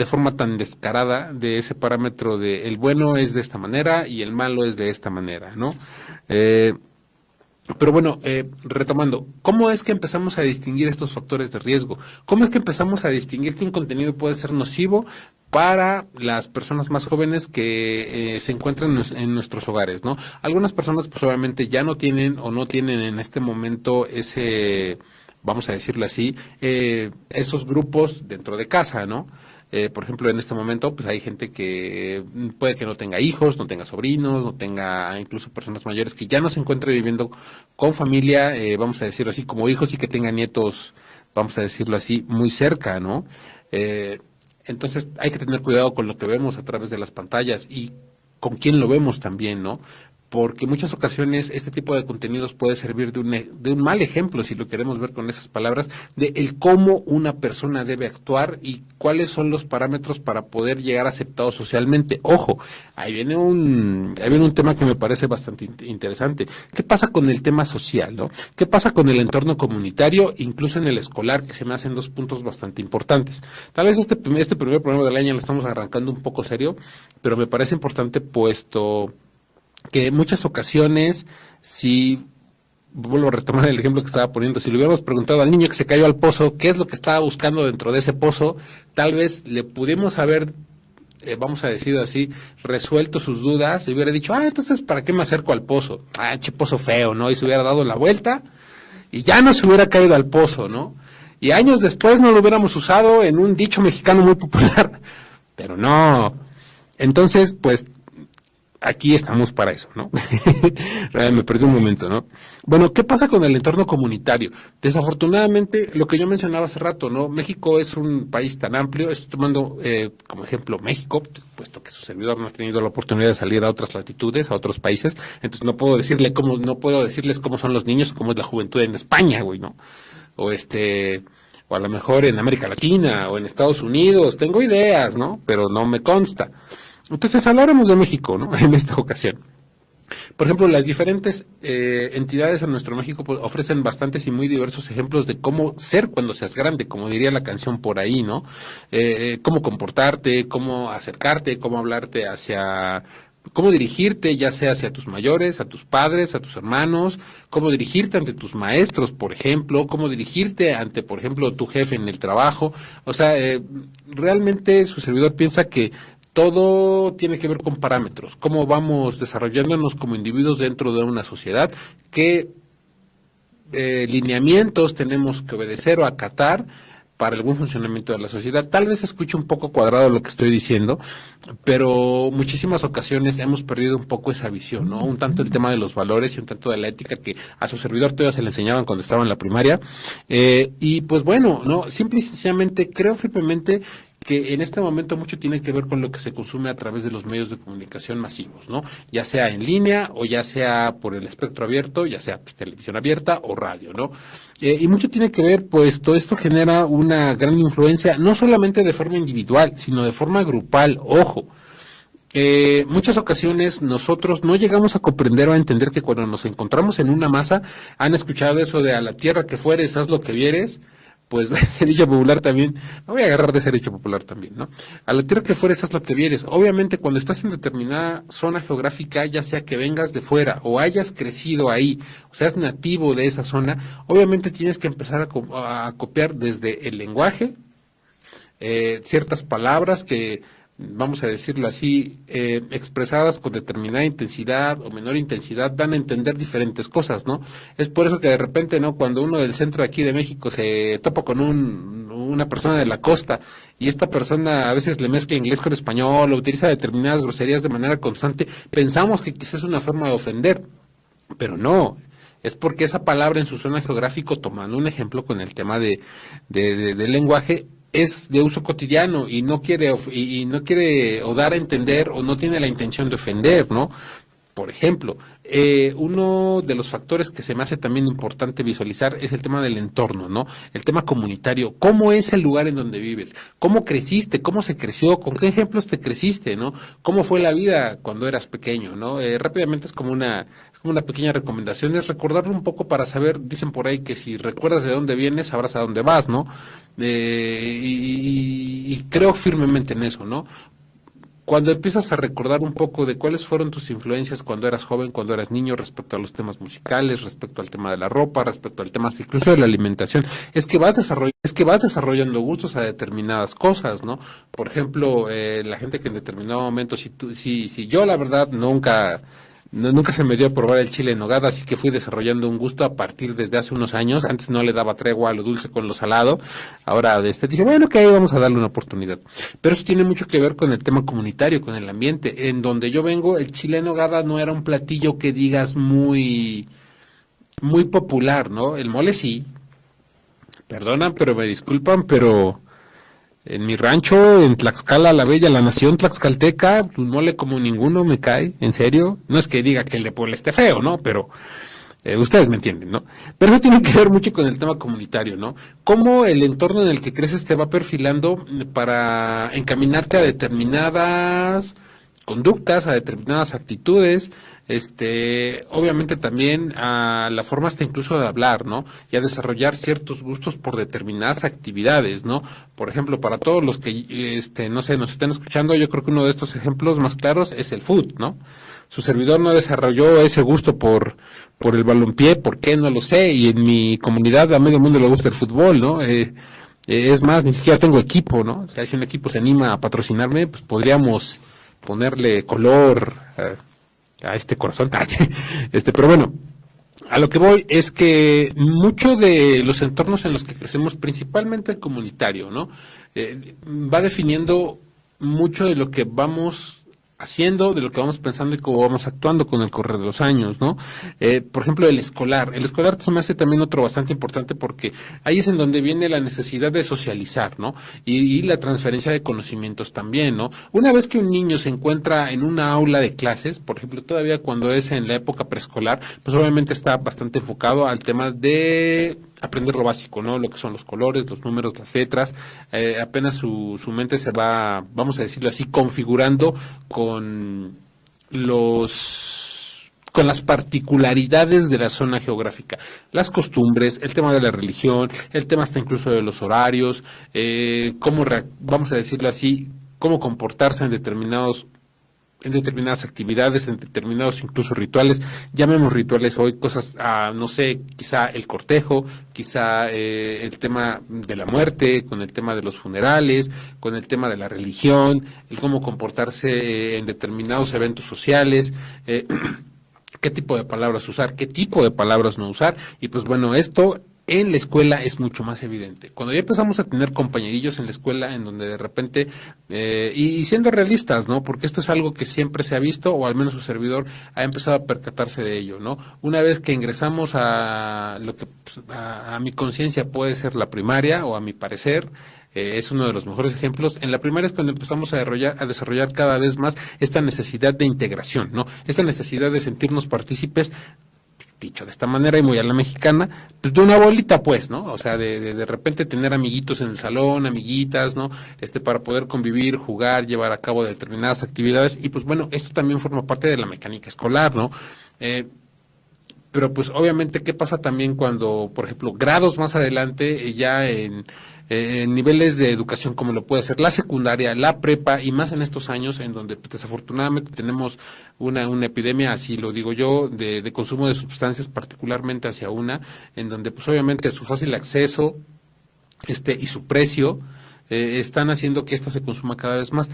forma tan descarada de ese parámetro de el bueno es de esta manera y el malo es de esta manera, ¿no? Pero bueno, retomando, ¿cómo es que empezamos a distinguir estos factores de riesgo? ¿Cómo es que empezamos a distinguir que un contenido puede ser nocivo para las personas más jóvenes que se encuentran en nuestros hogares, ¿no? Algunas personas pues obviamente ya no tienen o no tienen en este momento vamos a decirlo así, esos grupos dentro de casa, ¿no? Por ejemplo, en este momento, pues hay gente que puede que no tenga hijos, no tenga sobrinos, no tenga incluso personas mayores que ya no se encuentren viviendo con familia, vamos a decirlo así, como hijos y que tengan nietos, vamos a decirlo así, muy cerca, ¿no? Eh, entonces hay que tener cuidado con lo que vemos a través de las pantallas y con quién lo vemos también, ¿no? Porque en muchas ocasiones este tipo de contenidos puede servir de un mal ejemplo, si lo queremos ver con esas palabras, de el cómo una persona debe actuar y cuáles son los parámetros para poder llegar aceptado socialmente. Ojo, ahí viene un tema que me parece bastante interesante. ¿Qué pasa con el tema social, no? ¿Qué pasa con el entorno comunitario, incluso en el escolar, que se me hacen dos puntos bastante importantes? Tal vez este primer programa del año lo estamos arrancando un poco serio, pero me parece importante puesto que en muchas ocasiones, si vuelvo a retomar el ejemplo que estaba poniendo, si le hubiéramos preguntado al niño que se cayó al pozo qué es lo que estaba buscando dentro de ese pozo, tal vez le pudimos haber, vamos a decir así, resuelto sus dudas y hubiera dicho, entonces ¿para qué me acerco al pozo? Che pozo feo, ¿no? Y se hubiera dado la vuelta y ya no se hubiera caído al pozo, ¿no? Y años después no lo hubiéramos usado en un dicho mexicano muy popular, pero no. Entonces, pues, aquí estamos para eso, ¿no? Me perdí un momento, ¿no? Bueno, ¿qué pasa con el entorno comunitario? Desafortunadamente, lo que yo mencionaba hace rato, ¿no? México es un país tan amplio, estoy tomando como ejemplo México, puesto que su servidor no ha tenido la oportunidad de salir a otras latitudes, a otros países, entonces no puedo decirles cómo son los niños, cómo es la juventud en España, güey, ¿no? O a lo mejor en América Latina, o en Estados Unidos, tengo ideas, ¿no? Pero no me consta. Entonces hablaremos de México, ¿no? En esta ocasión. Por ejemplo, las diferentes entidades en nuestro México pues, ofrecen bastantes y muy diversos ejemplos de cómo ser cuando seas grande, como diría la canción por ahí, ¿no? Cómo comportarte, cómo acercarte, cómo hablarte cómo dirigirte, ya sea hacia tus mayores, a tus padres, a tus hermanos, cómo dirigirte ante tus maestros, por ejemplo, cómo dirigirte ante, por ejemplo, tu jefe en el trabajo. O sea, realmente su servidor piensa que todo tiene que ver con parámetros, cómo vamos desarrollándonos como individuos dentro de una sociedad, qué lineamientos tenemos que obedecer o acatar para el buen funcionamiento de la sociedad. Tal vez escuche un poco cuadrado lo que estoy diciendo, pero muchísimas ocasiones hemos perdido un poco esa visión, ¿no? Un tanto el tema de los valores y un tanto de la ética que a su servidor todavía se le enseñaban cuando estaba en la primaria. Y pues bueno, no, simple y sencillamente creo firmemente que en este momento mucho tiene que ver con lo que se consume a través de los medios de comunicación masivos, ¿no? Ya sea en línea o ya sea por el espectro abierto, ya sea pues, televisión abierta o radio, ¿no? Y mucho tiene que ver, pues, todo esto genera una gran influencia, no solamente de forma individual, sino de forma grupal, ojo. Muchas ocasiones nosotros no llegamos a comprender o a entender que cuando nos encontramos en una masa, han escuchado eso de a la tierra que fueres, haz lo que vieres. Pues ese dicho popular también, me voy a agarrar de ese dicho popular también, ¿no? A la tierra que fueres, haz lo que vieres. Obviamente, cuando estás en determinada zona geográfica, ya sea que vengas de fuera o hayas crecido ahí, o seas nativo de esa zona, obviamente tienes que empezar a copiar desde el lenguaje, ciertas palabras que, vamos a decirlo así, expresadas con determinada intensidad o menor intensidad, dan a entender diferentes cosas, ¿no? Es por eso que de repente, ¿no? Cuando uno del centro de aquí de México se topa con una persona de la costa y esta persona a veces le mezcla inglés con español o utiliza determinadas groserías de manera constante, pensamos que quizás es una forma de ofender, pero no. Es porque esa palabra en su zona geográfico, tomando un ejemplo con el tema del lenguaje, es de uso cotidiano y no quiere o dar a entender o no tiene la intención de ofender, ¿no? Por ejemplo, uno de los factores que se me hace también importante visualizar es el tema del entorno, ¿no? El tema comunitario. ¿Cómo es el lugar en donde vives? ¿Cómo creciste? ¿Cómo se creció? ¿Con qué ejemplos te creciste, no? ¿Cómo fue la vida cuando eras pequeño, no? Rápidamente es como una pequeña recomendación, es recordarlo un poco para saber, dicen por ahí que si recuerdas de dónde vienes, sabrás a dónde vas, ¿no? Y creo firmemente en eso, ¿no? Cuando empiezas a recordar un poco de cuáles fueron tus influencias cuando eras joven, cuando eras niño, respecto a los temas musicales, respecto al tema de la ropa, respecto al tema incluso de la alimentación, es que vas desarrollando gustos a determinadas cosas, ¿no? Por ejemplo, la gente que en determinado momento, si yo la verdad nunca se me dio a probar el chile en nogada, así que fui desarrollando un gusto a partir desde hace unos años. Antes no le daba tregua a lo dulce con lo salado. Ahora dije, bueno, ok, vamos a darle una oportunidad. Pero eso tiene mucho que ver con el tema comunitario, con el ambiente. En donde yo vengo, el chile en nogada no era un platillo que digas muy popular, ¿no? El mole sí. Perdonan, pero me disculpan, pero en mi rancho, en Tlaxcala, la bella, la nación tlaxcalteca, un mole como ninguno me cae, en serio. No es que diga que el de Puebla esté feo, ¿no? Pero ustedes me entienden, ¿no? Pero eso tiene que ver mucho con el tema comunitario, ¿no? Cómo el entorno en el que creces te va perfilando para encaminarte a determinadas conductas, a determinadas actitudes, obviamente también a la forma hasta incluso de hablar, ¿no? Y a desarrollar ciertos gustos por determinadas actividades, ¿no? Por ejemplo, para todos los que, no sé, nos estén escuchando, yo creo que uno de estos ejemplos más claros es el fútbol, ¿no? Su servidor no desarrolló ese gusto por el balompié, ¿por qué? No lo sé, y en mi comunidad a medio mundo le gusta el fútbol, ¿no? Es más, ni siquiera tengo equipo, ¿no? O sea, si un equipo se anima a patrocinarme, pues podríamos ponerle color a este corazón. Pero bueno, a lo que voy es que mucho de los entornos en los que crecemos, principalmente el comunitario, ¿no? Va definiendo mucho de lo que vamos haciendo, de lo que vamos pensando y cómo vamos actuando con el correr de los años, ¿no? Por ejemplo, el escolar se me hace también otro bastante importante porque ahí es en donde viene la necesidad de socializar, ¿no? Y la transferencia de conocimientos también, ¿no? Una vez que un niño se encuentra en una aula de clases, por ejemplo, todavía cuando es en la época preescolar, pues obviamente está bastante enfocado al tema de aprender lo básico, ¿no? Lo que son los colores, los números, las letras. Apenas su mente se va, vamos a decirlo así, configurando con las particularidades de la zona geográfica, las costumbres, el tema de la religión, el tema hasta incluso de los horarios, vamos a decirlo así, cómo comportarse en determinadas actividades, en determinados incluso rituales, llamemos rituales hoy, cosas, no sé, quizá el cortejo, quizá el tema de la muerte, con el tema de los funerales, con el tema de la religión, el cómo comportarse en determinados eventos sociales, qué tipo de palabras usar, qué tipo de palabras no usar, y pues bueno, esto en la escuela es mucho más evidente. Cuando ya empezamos a tener compañerillos en la escuela, en donde de repente, y siendo realistas, ¿no? Porque esto es algo que siempre se ha visto, o al menos su servidor ha empezado a percatarse de ello, ¿no? Una vez que ingresamos a lo que a mi conciencia puede ser la primaria, o a mi parecer, es uno de los mejores ejemplos. En la primaria es cuando empezamos a desarrollar cada vez más esta necesidad de integración, ¿no? Esta necesidad de sentirnos partícipes, dicho de esta manera y muy a la mexicana, pues de una bolita, pues, ¿no? O sea, de repente tener amiguitos en el salón, amiguitas, ¿no? Para poder convivir, jugar, llevar a cabo determinadas actividades, y pues bueno, esto también forma parte de la mecánica escolar, ¿no? Pero pues obviamente, ¿qué pasa también cuando, por ejemplo, grados más adelante, ya en niveles de educación como lo puede ser la secundaria, la prepa, y más en estos años en donde desafortunadamente tenemos una epidemia, así lo digo yo, de consumo de sustancias, particularmente hacia en donde pues obviamente su fácil acceso y su precio están haciendo que esta se consuma cada vez más.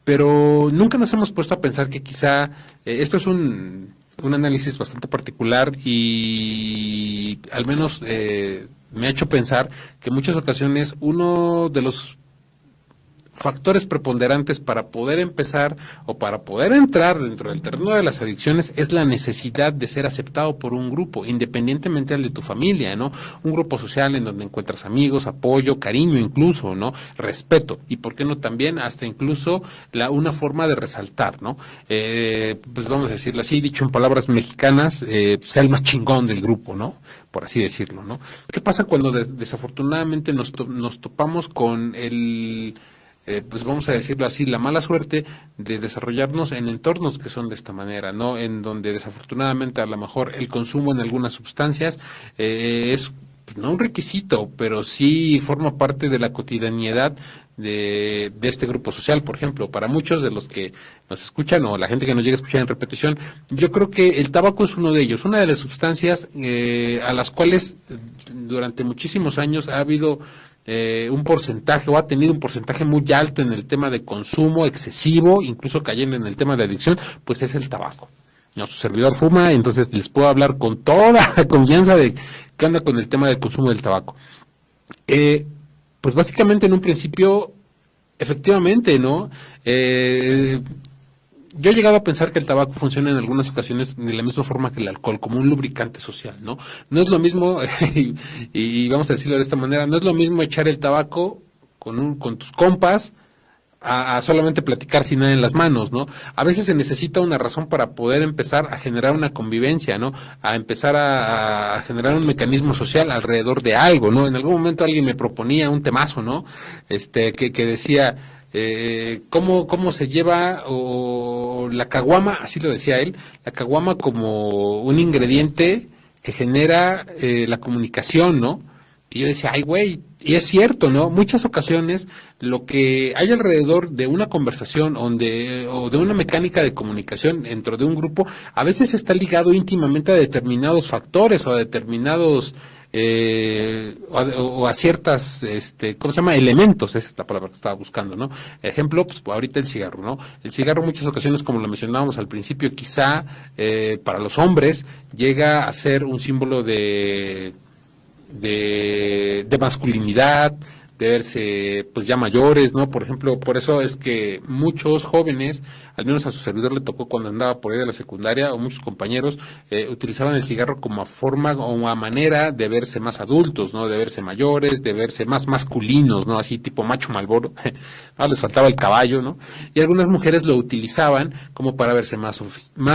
Pero nunca nos hemos puesto a pensar que quizá esto es un análisis bastante particular, y al menos me ha hecho pensar que en muchas ocasiones uno de los factores preponderantes para poder empezar o para poder entrar dentro del terreno de las adicciones es la necesidad de ser aceptado por un grupo, independientemente del de tu familia, ¿no? Un grupo social en donde encuentras amigos, apoyo, cariño incluso, ¿no? Respeto, y por qué no también hasta incluso una forma de resaltar, ¿no? Pues vamos a decirlo así, dicho en palabras mexicanas, sea el más chingón del grupo, ¿no? Por así decirlo, ¿no? ¿Qué pasa cuando desafortunadamente nos topamos con pues vamos a decirlo así, la mala suerte de desarrollarnos en entornos que son de esta manera, ¿no? En donde desafortunadamente a lo mejor el consumo en algunas sustancias es no un requisito, pero sí forma parte de la cotidianidad de este grupo social. Por ejemplo, para muchos de los que nos escuchan o la gente que nos llega a escuchar en repetición, yo creo que el tabaco es uno de ellos, una de las sustancias a las cuales durante muchísimos años ha habido un porcentaje, o ha tenido un porcentaje muy alto en el tema de consumo excesivo, incluso cayendo en el tema de adicción, pues es el tabaco. su servidor fuma, entonces les puedo hablar con toda confianza de qué anda con el tema del consumo del tabaco. Pues básicamente en un principio, efectivamente, ¿no? Yo he llegado a pensar que el tabaco funciona en algunas ocasiones de la misma forma que el alcohol, como un lubricante social, ¿no? No es lo mismo, y vamos a decirlo de esta manera, no es lo mismo echar el tabaco con tus compas a solamente platicar sin nada en las manos, ¿no? A veces se necesita una razón para poder empezar a generar una convivencia, ¿no? A empezar a generar un mecanismo social alrededor de algo, ¿no? En algún momento alguien me proponía un temazo, ¿no? Que decía, cómo se lleva o la caguama, así lo decía él, la caguama como un ingrediente que genera la comunicación, ¿no? Y yo decía, ay, güey, y es cierto, ¿no? Muchas ocasiones lo que hay alrededor de una conversación o de una mecánica de comunicación dentro de un grupo, a veces está ligado íntimamente a determinados factores o a determinados o a ciertas, ¿cómo se llama? Elementos, esa es la palabra que estaba buscando, ¿no? Ejemplo, pues ahorita el cigarro, ¿no? El cigarro muchas ocasiones, como lo mencionábamos al principio, quizá para los hombres llega a ser un símbolo de masculinidad, de verse pues ya mayores, ¿no? Por ejemplo, por eso es que muchos jóvenes, al menos a su servidor le tocó cuando andaba por ahí de la secundaria, o muchos compañeros, utilizaban el cigarro como forma o a manera de verse más adultos, ¿no? De verse mayores, de verse más masculinos, ¿no? Así tipo macho Malboro, ¿no? Les faltaba el caballo, ¿no? Y algunas mujeres lo utilizaban como para verse más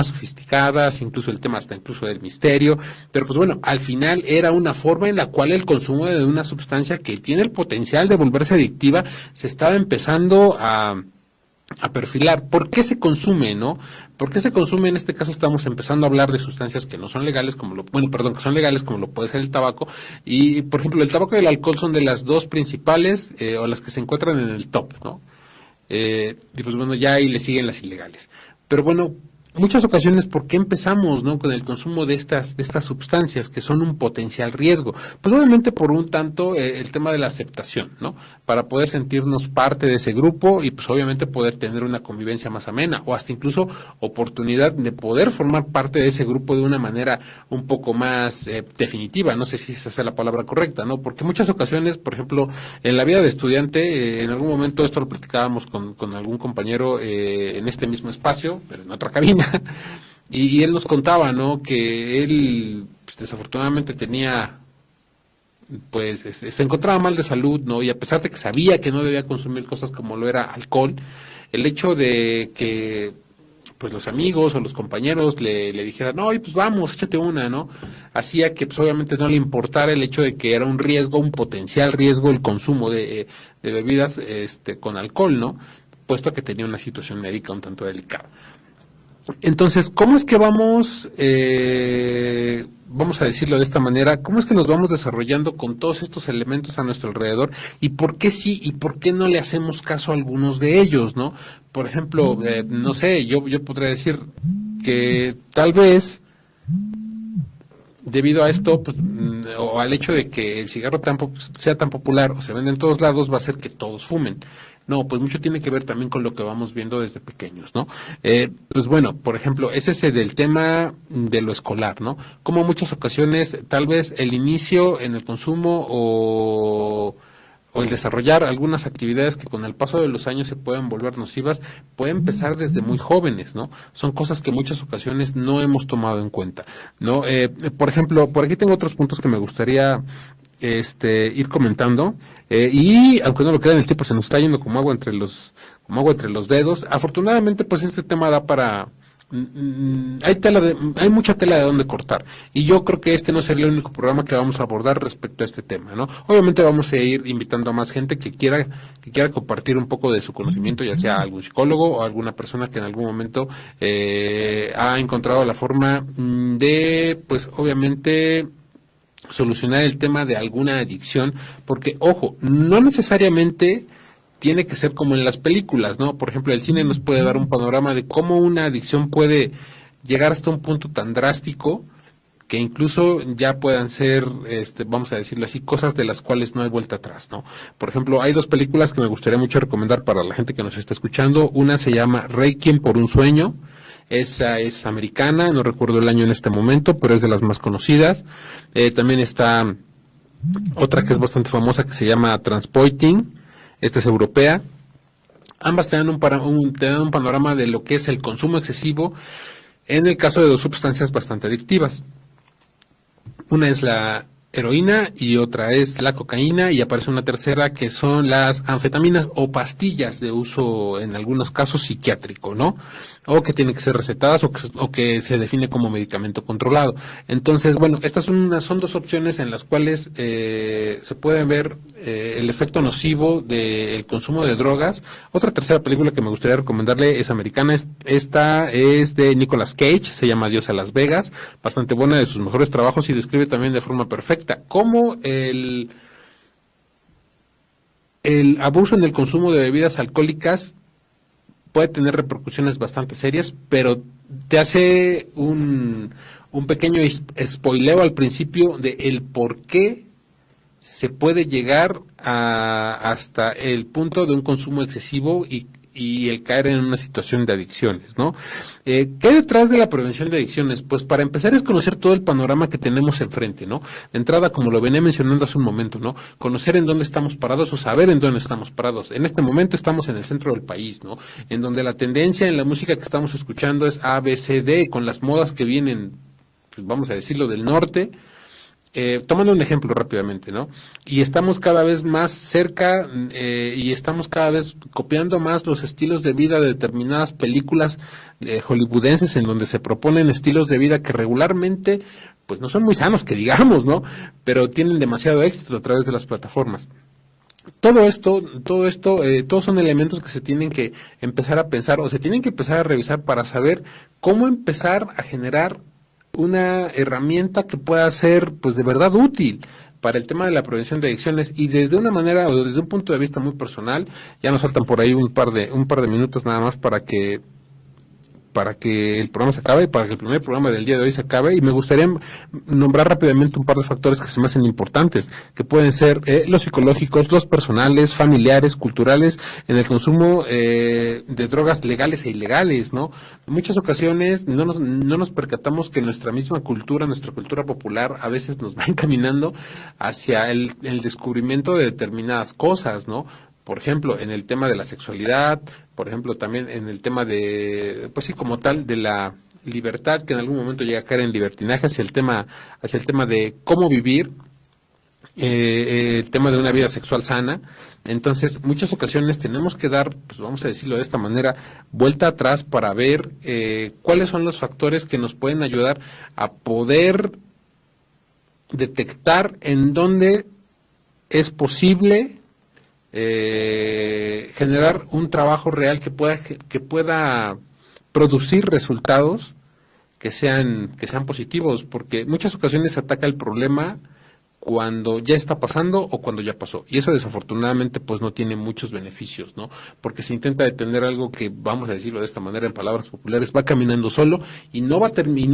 sofisticadas, incluso el tema hasta incluso del misterio, pero pues bueno, al final era una forma en la cual el consumo de una sustancia que tiene el potencial de volverse adictiva se estaba empezando a perfilar. ¿Por qué se consume, no? ¿Por qué se consume? En este caso estamos empezando a hablar de sustancias que no son legales, que son legales como lo puede ser el tabaco, y por ejemplo el tabaco y el alcohol son de las dos principales o las que se encuentran en el top, ¿no? Y pues bueno, ya ahí le siguen las ilegales. Pero bueno, muchas ocasiones, ¿por qué empezamos, no, con el consumo de estas sustancias que son un potencial riesgo? Pues obviamente por un tanto el tema de la aceptación, ¿no? Para poder sentirnos parte de ese grupo y pues obviamente poder tener una convivencia más amena o hasta incluso oportunidad de poder formar parte de ese grupo de una manera un poco más definitiva. No sé si esa es la palabra correcta, ¿no? Porque muchas ocasiones, por ejemplo, en la vida de estudiante, en algún momento esto lo platicábamos con algún compañero en este mismo espacio, pero en otra cabina. Y él nos contaba, ¿no? Que él pues, desafortunadamente tenía, pues, se encontraba mal de salud, ¿no? Y a pesar de que sabía que no debía consumir cosas como lo era alcohol, el hecho de que, pues, los amigos o los compañeros le dijeran, no, pues vamos, échate una, ¿no? Hacía que, pues, obviamente no le importara el hecho de que era un riesgo, un potencial riesgo el consumo de bebidas, con alcohol, ¿no? Puesto que tenía una situación médica un tanto delicada. Entonces, ¿cómo es que vamos a decirlo de esta manera, cómo es que nos vamos desarrollando con todos estos elementos a nuestro alrededor y por qué sí y por qué no le hacemos caso a algunos de ellos, ¿no? Por ejemplo, no sé, yo podría decir que tal vez debido a esto, pues, o al hecho de que el cigarro sea tan popular o se vende en todos lados, va a hacer que todos fumen. No, pues mucho tiene que ver también con lo que vamos viendo desde pequeños, ¿no? Pues bueno, por ejemplo, es ese del tema de lo escolar, ¿no? Como muchas ocasiones, tal vez el inicio en el consumo o el desarrollar algunas actividades que con el paso de los años se pueden volver nocivas, puede empezar desde muy jóvenes, ¿no? Son cosas que en muchas ocasiones no hemos tomado en cuenta, ¿no? Por ejemplo, por aquí tengo otros puntos que me gustaría ir comentando, y aunque no lo queda en el tiempo, se nos está yendo como agua entre los dedos. Afortunadamente, pues este tema da para hay mucha tela de donde cortar, y yo creo que este no sería el único programa que vamos a abordar respecto a este tema, ¿no? Obviamente vamos a ir invitando a más gente que quiera compartir un poco de su conocimiento, ya sea algún psicólogo o alguna persona que en algún momento ha encontrado la forma de, pues obviamente, solucionar el tema de alguna adicción, porque ojo, no necesariamente tiene que ser como en las películas, ¿no? Por ejemplo, el cine nos puede dar un panorama de cómo una adicción puede llegar hasta un punto tan drástico que incluso ya puedan ser, vamos a decirlo así, cosas de las cuales no hay vuelta atrás, ¿no? Por ejemplo, hay dos películas que me gustaría mucho recomendar para la gente que nos está escuchando. Una se llama Requiem por un sueño Esa es americana, no recuerdo el año en este momento, pero es de las más conocidas. También está otra que es bastante famosa que se llama Transpoiting, esta es europea. Ambas te dan te dan un panorama de lo que es el consumo excesivo en el caso de dos sustancias bastante adictivas. Una es la heroína y otra es la cocaína, y aparece una tercera que son las anfetaminas o pastillas de uso en algunos casos psiquiátrico, ¿no? O que tienen que ser recetadas o que se define como medicamento controlado. Entonces, bueno, estas son dos opciones en las cuales se puede ver el efecto nocivo del consumo de drogas. Otra tercera película que me gustaría recomendarle es americana. Esta es de Nicolas Cage, se llama Adiós a Las Vegas, bastante buena, de sus mejores trabajos, y describe también de forma perfecta cómo el abuso en el consumo de bebidas alcohólicas puede tener repercusiones bastante serias, pero te hace un pequeño spoileo al principio de el por qué se puede llegar hasta el punto de un consumo excesivo y el caer en una situación de adicciones, ¿no? ¿Qué hay detrás de la prevención de adicciones? Pues para empezar es conocer todo el panorama que tenemos enfrente, ¿no? De entrada, como lo venía mencionando hace un momento, ¿no? Conocer en dónde estamos parados o saber en dónde estamos parados. En este momento estamos en el centro del país, ¿no? En donde la tendencia en la música que estamos escuchando es A, B, C, D, con las modas que vienen, pues vamos a decirlo, del norte. Tomando un ejemplo rápidamente, ¿no? Y estamos cada vez más cerca y estamos cada vez copiando más los estilos de vida de determinadas películas hollywoodenses, en donde se proponen estilos de vida que regularmente pues no son muy sanos, que digamos, ¿no? Pero tienen demasiado éxito a través de las plataformas. Todo esto, todos son elementos que se tienen que empezar a pensar o se tienen que empezar a revisar para saber cómo empezar a generar una herramienta que pueda ser pues de verdad útil para el tema de la prevención de adicciones. Y desde una manera o desde un punto de vista muy personal, ya nos faltan por ahí un par de minutos nada más para que el programa se acabe, para que el primer programa del día de hoy se acabe, y me gustaría nombrar rápidamente un par de factores que se me hacen importantes, que pueden ser los psicológicos, los personales, familiares, culturales, en el consumo de drogas legales e ilegales, ¿no? En muchas ocasiones no nos percatamos que nuestra misma cultura, nuestra cultura popular, a veces nos va encaminando hacia el descubrimiento de determinadas cosas, ¿no? Por ejemplo, en el tema de la sexualidad, por ejemplo, también en el tema de, pues sí, como tal, de la libertad, que en algún momento llega a caer en libertinaje, hacia el tema de cómo vivir, el tema de una vida sexual sana. Entonces, muchas ocasiones tenemos que dar, pues vamos a decirlo de esta manera, vuelta atrás para ver cuáles son los factores que nos pueden ayudar a poder detectar en dónde es posible generar un trabajo real que pueda producir resultados que sean positivos, porque muchas ocasiones se ataca el problema cuando ya está pasando o cuando ya pasó, y eso desafortunadamente pues no tiene muchos beneficios, ¿no? Porque se intenta detener algo que, vamos a decirlo de esta manera en palabras populares, va caminando solo y no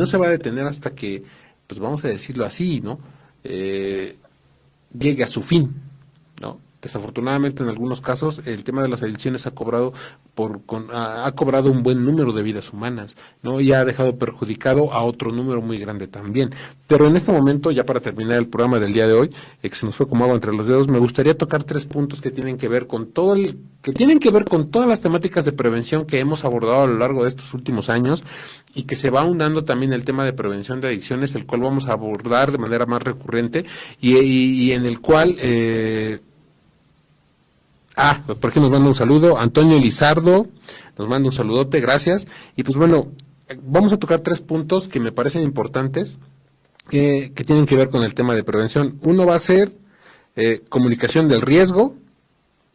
se va a detener hasta que, pues vamos a decirlo así, ¿no? Llegue a su fin, ¿no? Desafortunadamente, en algunos casos, el tema de las adicciones ha cobrado un buen número de vidas humanas, ¿no? Y ha dejado perjudicado a otro número muy grande también. Pero en este momento, ya para terminar el programa del día de hoy, que se nos fue como agua entre los dedos, me gustaría tocar 3 puntos que tienen que ver con todas las temáticas de prevención que hemos abordado a lo largo de estos últimos años, y que se va ahondando también el tema de prevención de adicciones, el cual vamos a abordar de manera más recurrente y en el cual por aquí nos manda un saludo Antonio Lizardo, nos manda un saludote, gracias. Y pues bueno, vamos a tocar 3 puntos que me parecen importantes, que tienen que ver con el tema de prevención. Uno va a ser comunicación del riesgo,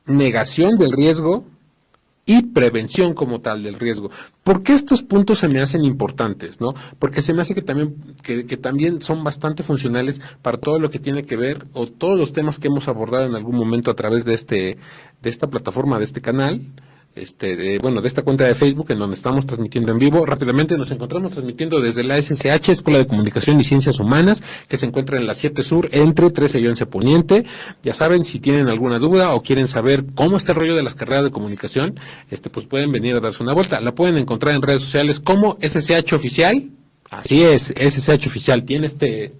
negación del riesgo y prevención como tal del riesgo. ¿Por qué estos puntos se me hacen importantes, no? Porque se me hace que también son bastante funcionales para todo lo que tiene que ver, o todos los temas que hemos abordado en algún momento a través de esta plataforma, de este canal, de esta cuenta de Facebook en donde estamos transmitiendo en vivo. Rápidamente nos encontramos transmitiendo desde la SSH, Escuela de Comunicación y Ciencias Humanas, que se encuentra en la 7 Sur, entre 13 y 11 Poniente. Ya saben, si tienen alguna duda o quieren saber cómo está el rollo de las carreras de comunicación, pues pueden venir a darse una vuelta. La pueden encontrar en redes sociales como SSH Oficial. Así es, SSH Oficial. Tiene este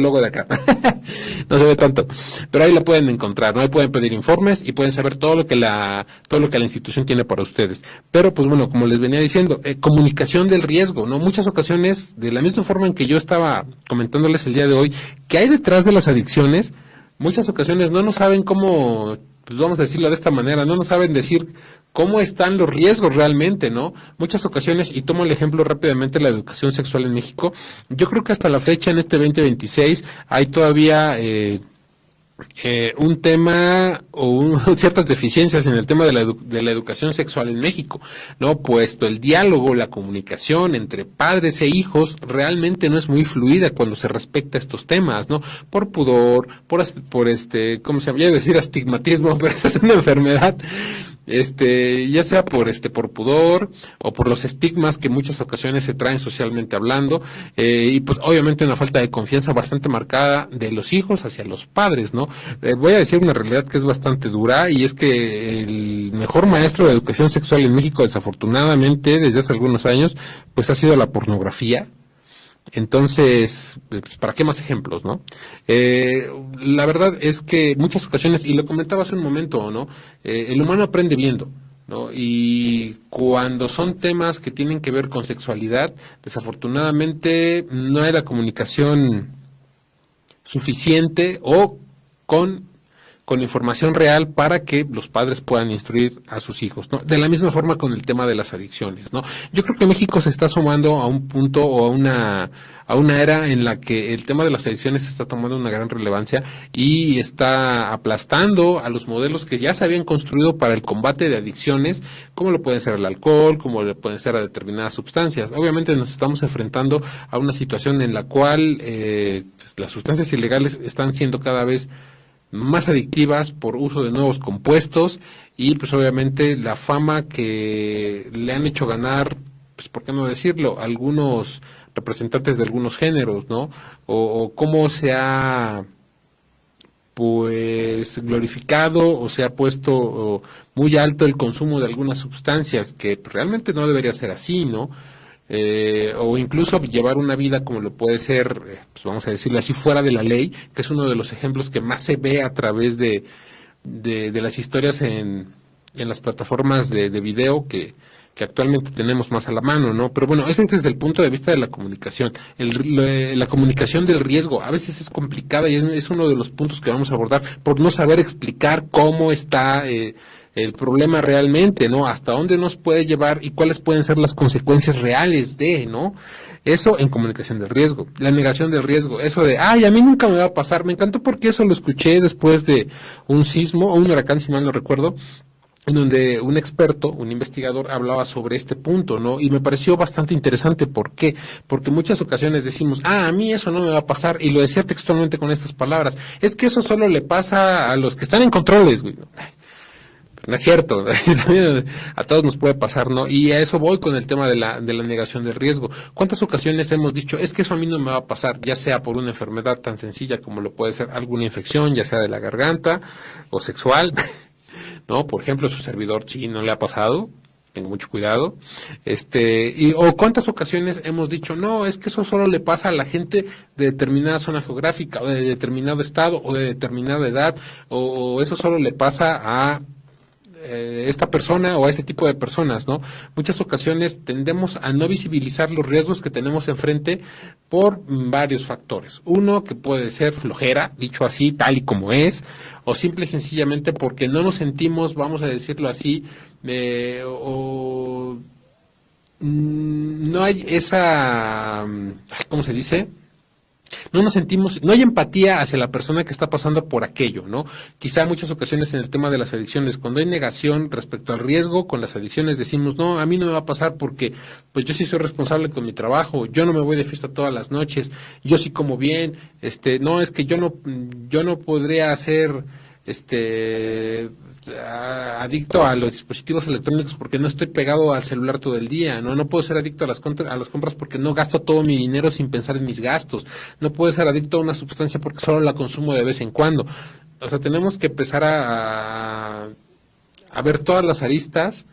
logo de acá. No se ve tanto, pero ahí la pueden encontrar, ¿no? Ahí pueden pedir informes y pueden saber todo lo que la institución tiene para ustedes. Pero pues bueno, como les venía diciendo, comunicación del riesgo, ¿no? Muchas ocasiones, de la misma forma en que yo estaba comentándoles el día de hoy, que hay detrás de las adicciones, muchas ocasiones no nos saben cómo, pues vamos a decirlo de esta manera, no nos saben decir cómo están los riesgos realmente, ¿no? Muchas ocasiones, y tomo el ejemplo rápidamente de la educación sexual en México, yo creo que hasta la fecha, en este 2026, hay todavía un tema o ciertas deficiencias en el tema de la educación sexual en México, ¿no? Puesto el diálogo, la comunicación entre padres e hijos realmente no es muy fluida cuando se respecta a estos temas, ¿no? Por pudor, por ¿cómo se llama? Ya decir astigmatismo, pero esa es una enfermedad. Ya sea por pudor o por los estigmas que muchas ocasiones se traen socialmente hablando, y pues obviamente una falta de confianza bastante marcada de los hijos hacia los padres, ¿no? Voy a decir una realidad que es bastante dura, y es que el mejor maestro de educación sexual en México, desafortunadamente, desde hace algunos años, pues ha sido la pornografía. Entonces, pues, ¿para qué más ejemplos, no? La verdad es que muchas ocasiones, y lo comentaba hace un momento, ¿no? El humano aprende viendo, ¿no? Y cuando son temas que tienen que ver con sexualidad, desafortunadamente no hay la comunicación suficiente o con información real para que los padres puedan instruir a sus hijos, ¿no? De la misma forma con el tema de las adicciones, ¿no? Yo creo que México se está sumando a un punto o a una era en la que el tema de las adicciones está tomando una gran relevancia y está aplastando a los modelos que ya se habían construido para el combate de adicciones, como lo pueden ser el alcohol, como lo pueden ser a determinadas sustancias. Obviamente nos estamos enfrentando a una situación en la cual pues, las sustancias ilegales están siendo cada vez más adictivas por uso de nuevos compuestos, y pues obviamente la fama que le han hecho ganar, pues por qué no decirlo, algunos representantes de algunos géneros, ¿no? O cómo se ha pues glorificado o se ha puesto muy alto el consumo de algunas sustancias que realmente no debería ser así, ¿no? O incluso llevar una vida como lo puede ser, pues vamos a decirlo así, fuera de la ley, que es uno de los ejemplos que más se ve a través de las historias en las plataformas de video que actualmente tenemos más a la mano, ¿no? Pero bueno, eso es desde el punto de vista de la comunicación. La comunicación del riesgo a veces es complicada y es uno de los puntos que vamos a abordar por no saber explicar cómo está el problema realmente, ¿no? Hasta dónde nos puede llevar y cuáles pueden ser las consecuencias reales ¿no? Eso en comunicación del riesgo. La negación del riesgo, eso de, ay, a mí nunca me va a pasar. Me encantó porque eso lo escuché después de un sismo o un huracán, si mal no recuerdo, en donde un experto, un investigador, hablaba sobre este punto, ¿no? Y me pareció bastante interesante. ¿Por qué? Porque muchas ocasiones decimos, a mí eso no me va a pasar, y lo decía textualmente con estas palabras, es que eso solo le pasa a los que están en controles, güey. No es cierto, también a todos nos puede pasar, ¿no? Y a eso voy con el tema de la negación del riesgo. ¿Cuántas ocasiones hemos dicho, es que eso a mí no me va a pasar, ya sea por una enfermedad tan sencilla como lo puede ser alguna infección, ya sea de la garganta o sexual, ¿no? Por ejemplo, su servidor sí no le ha pasado, tengo mucho cuidado, o cuántas ocasiones hemos dicho, no, es que eso solo le pasa a la gente de determinada zona geográfica, o de determinado estado, o de determinada edad, o eso solo le pasa a esta persona o a este tipo de personas, ¿no? Muchas ocasiones tendemos a no visibilizar los riesgos que tenemos enfrente por varios factores. Uno, que puede ser flojera, dicho así, tal y como es, o simple y sencillamente porque no nos sentimos, vamos a decirlo así, no hay esa, ¿cómo se dice? No nos sentimos, no hay empatía hacia la persona que está pasando por aquello, ¿no? Quizá en muchas ocasiones en el tema de las adicciones, cuando hay negación respecto al riesgo con las adicciones, decimos, no, a mí no me va a pasar porque pues yo sí soy responsable con mi trabajo, yo no me voy de fiesta todas las noches, yo sí como bien, no, es que yo no podría hacer adicto a los dispositivos electrónicos porque no estoy pegado al celular todo el día, no puedo ser adicto a las compras porque no gasto todo mi dinero sin pensar en mis gastos, no puedo ser adicto a una sustancia porque solo la consumo de vez en cuando. O sea, tenemos que empezar a ver todas las aristas,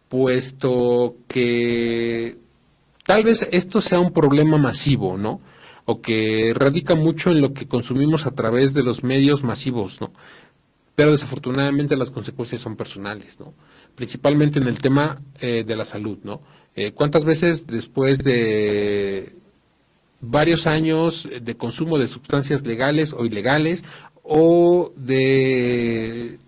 puesto que tal vez esto sea un problema masivo, ¿no? O que radica mucho en lo que consumimos a través de los medios masivos, ¿no? Pero desafortunadamente las consecuencias son personales, ¿no? Principalmente en el tema de la salud, ¿no? ¿Cuántas veces después de varios años de consumo de sustancias legales o ilegales o de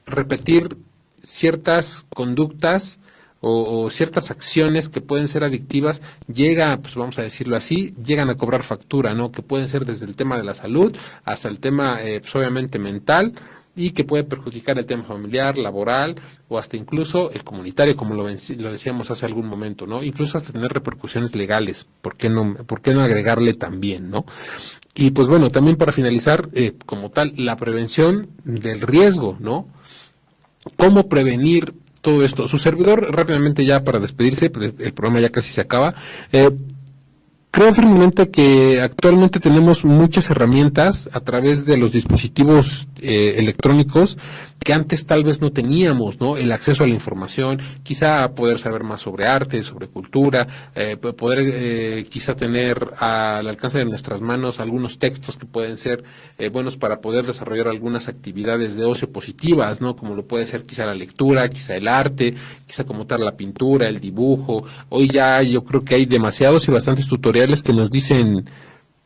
repetir ciertas conductas o ciertas acciones que pueden ser adictivas, pues vamos a decirlo así, llegan a cobrar factura, ¿no? Que pueden ser desde el tema de la salud hasta el tema, pues obviamente mental, y que puede perjudicar el tema familiar, laboral o hasta incluso el comunitario, como lo decíamos hace algún momento, ¿no? Incluso hasta tener repercusiones legales, por qué no agregarle también, ¿no? Y pues bueno, también para finalizar, como tal, la prevención del riesgo, ¿no? ¿Cómo prevenir todo esto? Su servidor, rápidamente ya para despedirse, pues el programa ya casi se acaba, creo firmemente que actualmente tenemos muchas herramientas a través de los dispositivos electrónicos que antes tal vez no teníamos, ¿no? El acceso a la información, quizá poder saber más sobre arte, sobre cultura, poder quizá tener al alcance de nuestras manos algunos textos que pueden ser buenos para poder desarrollar algunas actividades de ocio positivas, ¿no? Como lo puede ser quizá la lectura, quizá el arte, quizá como tal la pintura, el dibujo. Hoy ya yo creo que hay demasiados y bastantes tutoriales que nos dicen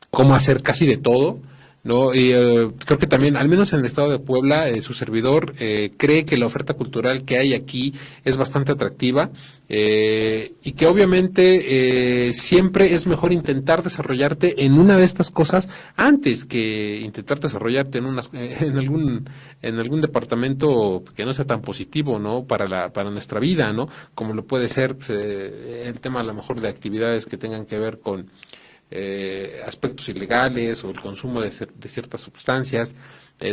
cómo hacer casi de todo, ¿no? Y creo que también, al menos en el estado de Puebla, su servidor cree que la oferta cultural que hay aquí es bastante atractiva y que obviamente siempre es mejor intentar desarrollarte en una de estas cosas antes que intentar desarrollarte en algún departamento que no sea tan positivo, ¿no? Para nuestra vida, ¿no? Como lo puede ser el tema a lo mejor de actividades que tengan que ver con aspectos ilegales o el consumo de ciertas sustancias.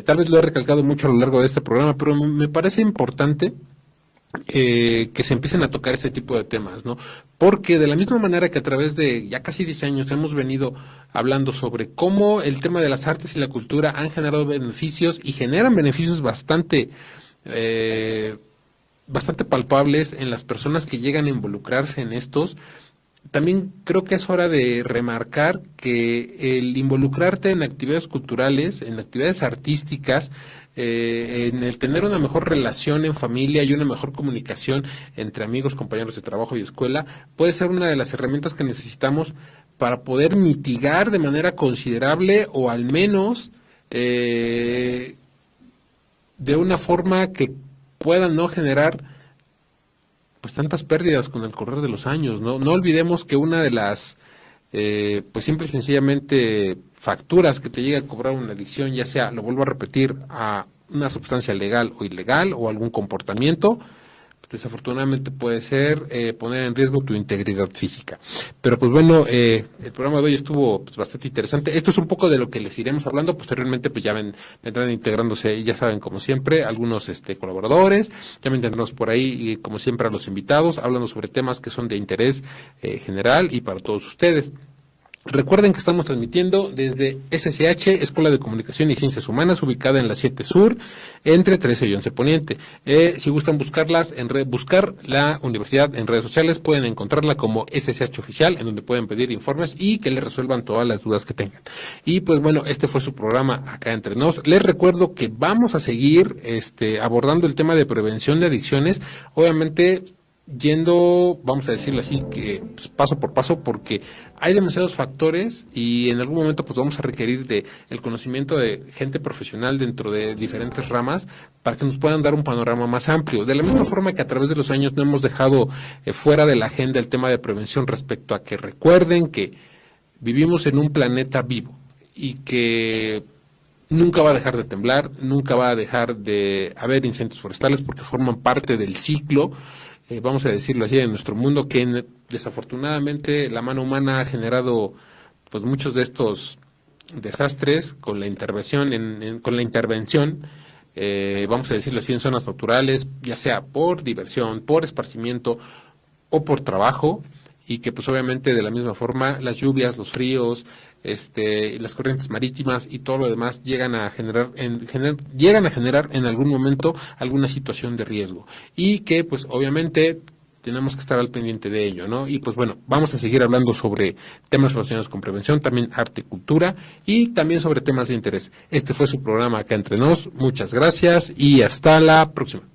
Tal vez lo he recalcado mucho a lo largo de este programa, pero me parece importante que se empiecen a tocar este tipo de temas, ¿no? Porque de la misma manera que a través de ya casi 10 años hemos venido hablando sobre cómo el tema de las artes y la cultura han generado beneficios y generan beneficios bastante palpables en las personas que llegan a involucrarse en estos. También creo que es hora de remarcar que el involucrarte en actividades culturales, en actividades artísticas, en el tener una mejor relación en familia y una mejor comunicación entre amigos, compañeros de trabajo y escuela, puede ser una de las herramientas que necesitamos para poder mitigar de manera considerable o al menos de una forma que pueda no generar pues tantas pérdidas con el correr de los años, ¿no? No olvidemos que una de las, pues simple y sencillamente facturas que te llega a cobrar una adicción, ya sea, lo vuelvo a repetir, a una sustancia legal o ilegal o algún comportamiento, desafortunadamente puede ser poner en riesgo tu integridad física. Pero pues bueno, el programa de hoy estuvo pues, bastante interesante. Esto es un poco de lo que les iremos hablando. Posteriormente pues ya vendrán integrándose, ya saben, como siempre, algunos colaboradores. Ya me tendremos por ahí, y, como siempre, a los invitados, hablando sobre temas que son de interés general y para todos ustedes. Recuerden que estamos transmitiendo desde SSH, Escuela de Comunicación y Ciencias Humanas, ubicada en la 7 Sur, entre 13 y 11 Poniente. Si gustan buscar la universidad en redes sociales, pueden encontrarla como SSH Oficial, en donde pueden pedir informes y que les resuelvan todas las dudas que tengan. Y pues bueno, este fue su programa Acá Entre Nos. Les recuerdo que vamos a seguir abordando el tema de prevención de adicciones, obviamente yendo, vamos a decirlo así, que pues, paso por paso, porque hay demasiados factores y en algún momento pues vamos a requerir de el conocimiento de gente profesional dentro de diferentes ramas para que nos puedan dar un panorama más amplio. De la misma forma que a través de los años no hemos dejado fuera de la agenda el tema de prevención respecto a que recuerden que vivimos en un planeta vivo y que nunca va a dejar de temblar, nunca va a dejar de haber incendios forestales porque forman parte del ciclo, vamos a decirlo así, en nuestro mundo, que desafortunadamente la mano humana ha generado pues muchos de estos desastres con la intervención vamos a decirlo así, en zonas naturales, ya sea por diversión, por esparcimiento o por trabajo, y que pues obviamente de la misma forma las lluvias, los fríos, las corrientes marítimas y todo lo demás llegan a generar en algún momento alguna situación de riesgo, y que pues obviamente tenemos que estar al pendiente de ello, ¿no? Y pues bueno, vamos a seguir hablando sobre temas relacionados con prevención, también arte y cultura, y también sobre temas de interés. Este fue su programa Acá Entre Nos. Muchas gracias y hasta la próxima.